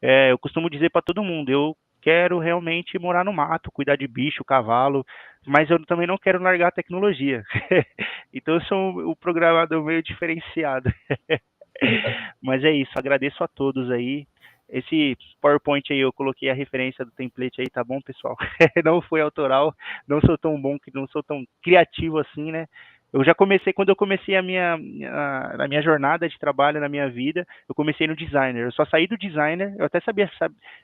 Eu costumo dizer para todo mundo, eu quero realmente morar no mato, cuidar de bicho, cavalo, mas eu também não quero largar a tecnologia. Então eu sou o programador meio diferenciado. Mas é isso, agradeço a todos aí. Esse PowerPoint aí eu coloquei a referência do template aí, tá bom, pessoal? Não foi autoral, não sou tão bom, não sou tão criativo assim, né? Eu já comecei, quando eu comecei a minha jornada de trabalho na minha vida, eu comecei no designer. Eu só saí do designer, eu até sabia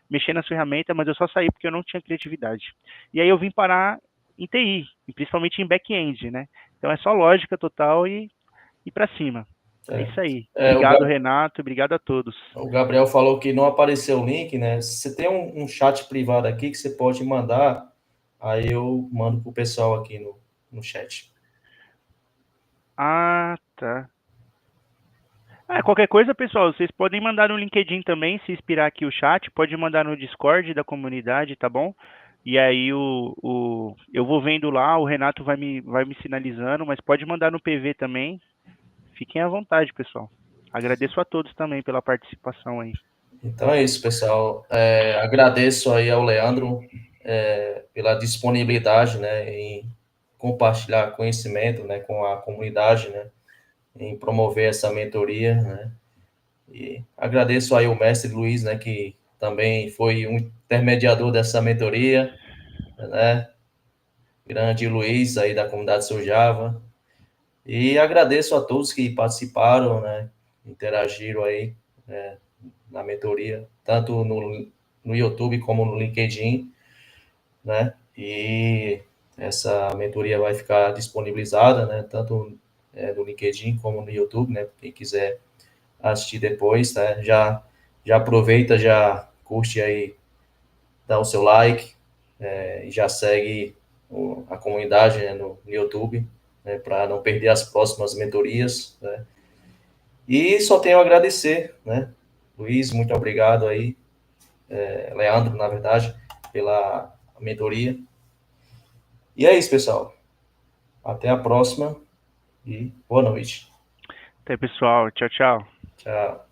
mexer nas ferramentas, mas eu só saí porque eu não tinha criatividade. E aí eu vim parar em TI, principalmente em back-end, né? Então é só lógica total e para cima. É É. isso aí. É, Obrigado, Renato. Obrigado a todos. o Gabriel falou que não apareceu o link, né? Você tem um chat privado aqui que você pode mandar, aí eu mando pro pessoal aqui no chat. Ah, tá. Ah, qualquer coisa, pessoal, vocês podem mandar no LinkedIn também, se inspirar aqui o chat, pode mandar no Discord da comunidade, tá bom? E aí eu vou vendo lá, o Renato vai me sinalizando, mas pode mandar no PV também. Fiquem à vontade, pessoal. Agradeço a todos também pela participação aí. Então é isso, pessoal. Agradeço aí ao Leandro pela disponibilidade, né, em compartilhar conhecimento, né, com a comunidade, né, em promover essa mentoria, né. E agradeço aí o mestre Luiz, né, que também foi um intermediador dessa mentoria, né, grande Luiz aí da comunidade Sojava. E agradeço a todos que participaram, né, interagiram aí, né, na mentoria, tanto no YouTube como no LinkedIn, né? E essa mentoria vai ficar disponibilizada, né? Tanto no LinkedIn como no YouTube, né? Quem quiser assistir depois, tá? Já aproveita, já curte aí, dá o seu like, e já segue a comunidade, né, no YouTube, né? Para não perder as próximas mentorias, né? E só tenho a agradecer, né? Luiz, muito obrigado aí, Leandro, na verdade, pela mentoria. E é isso, pessoal. Até a próxima e boa noite. Até, pessoal. Tchau, tchau. Tchau.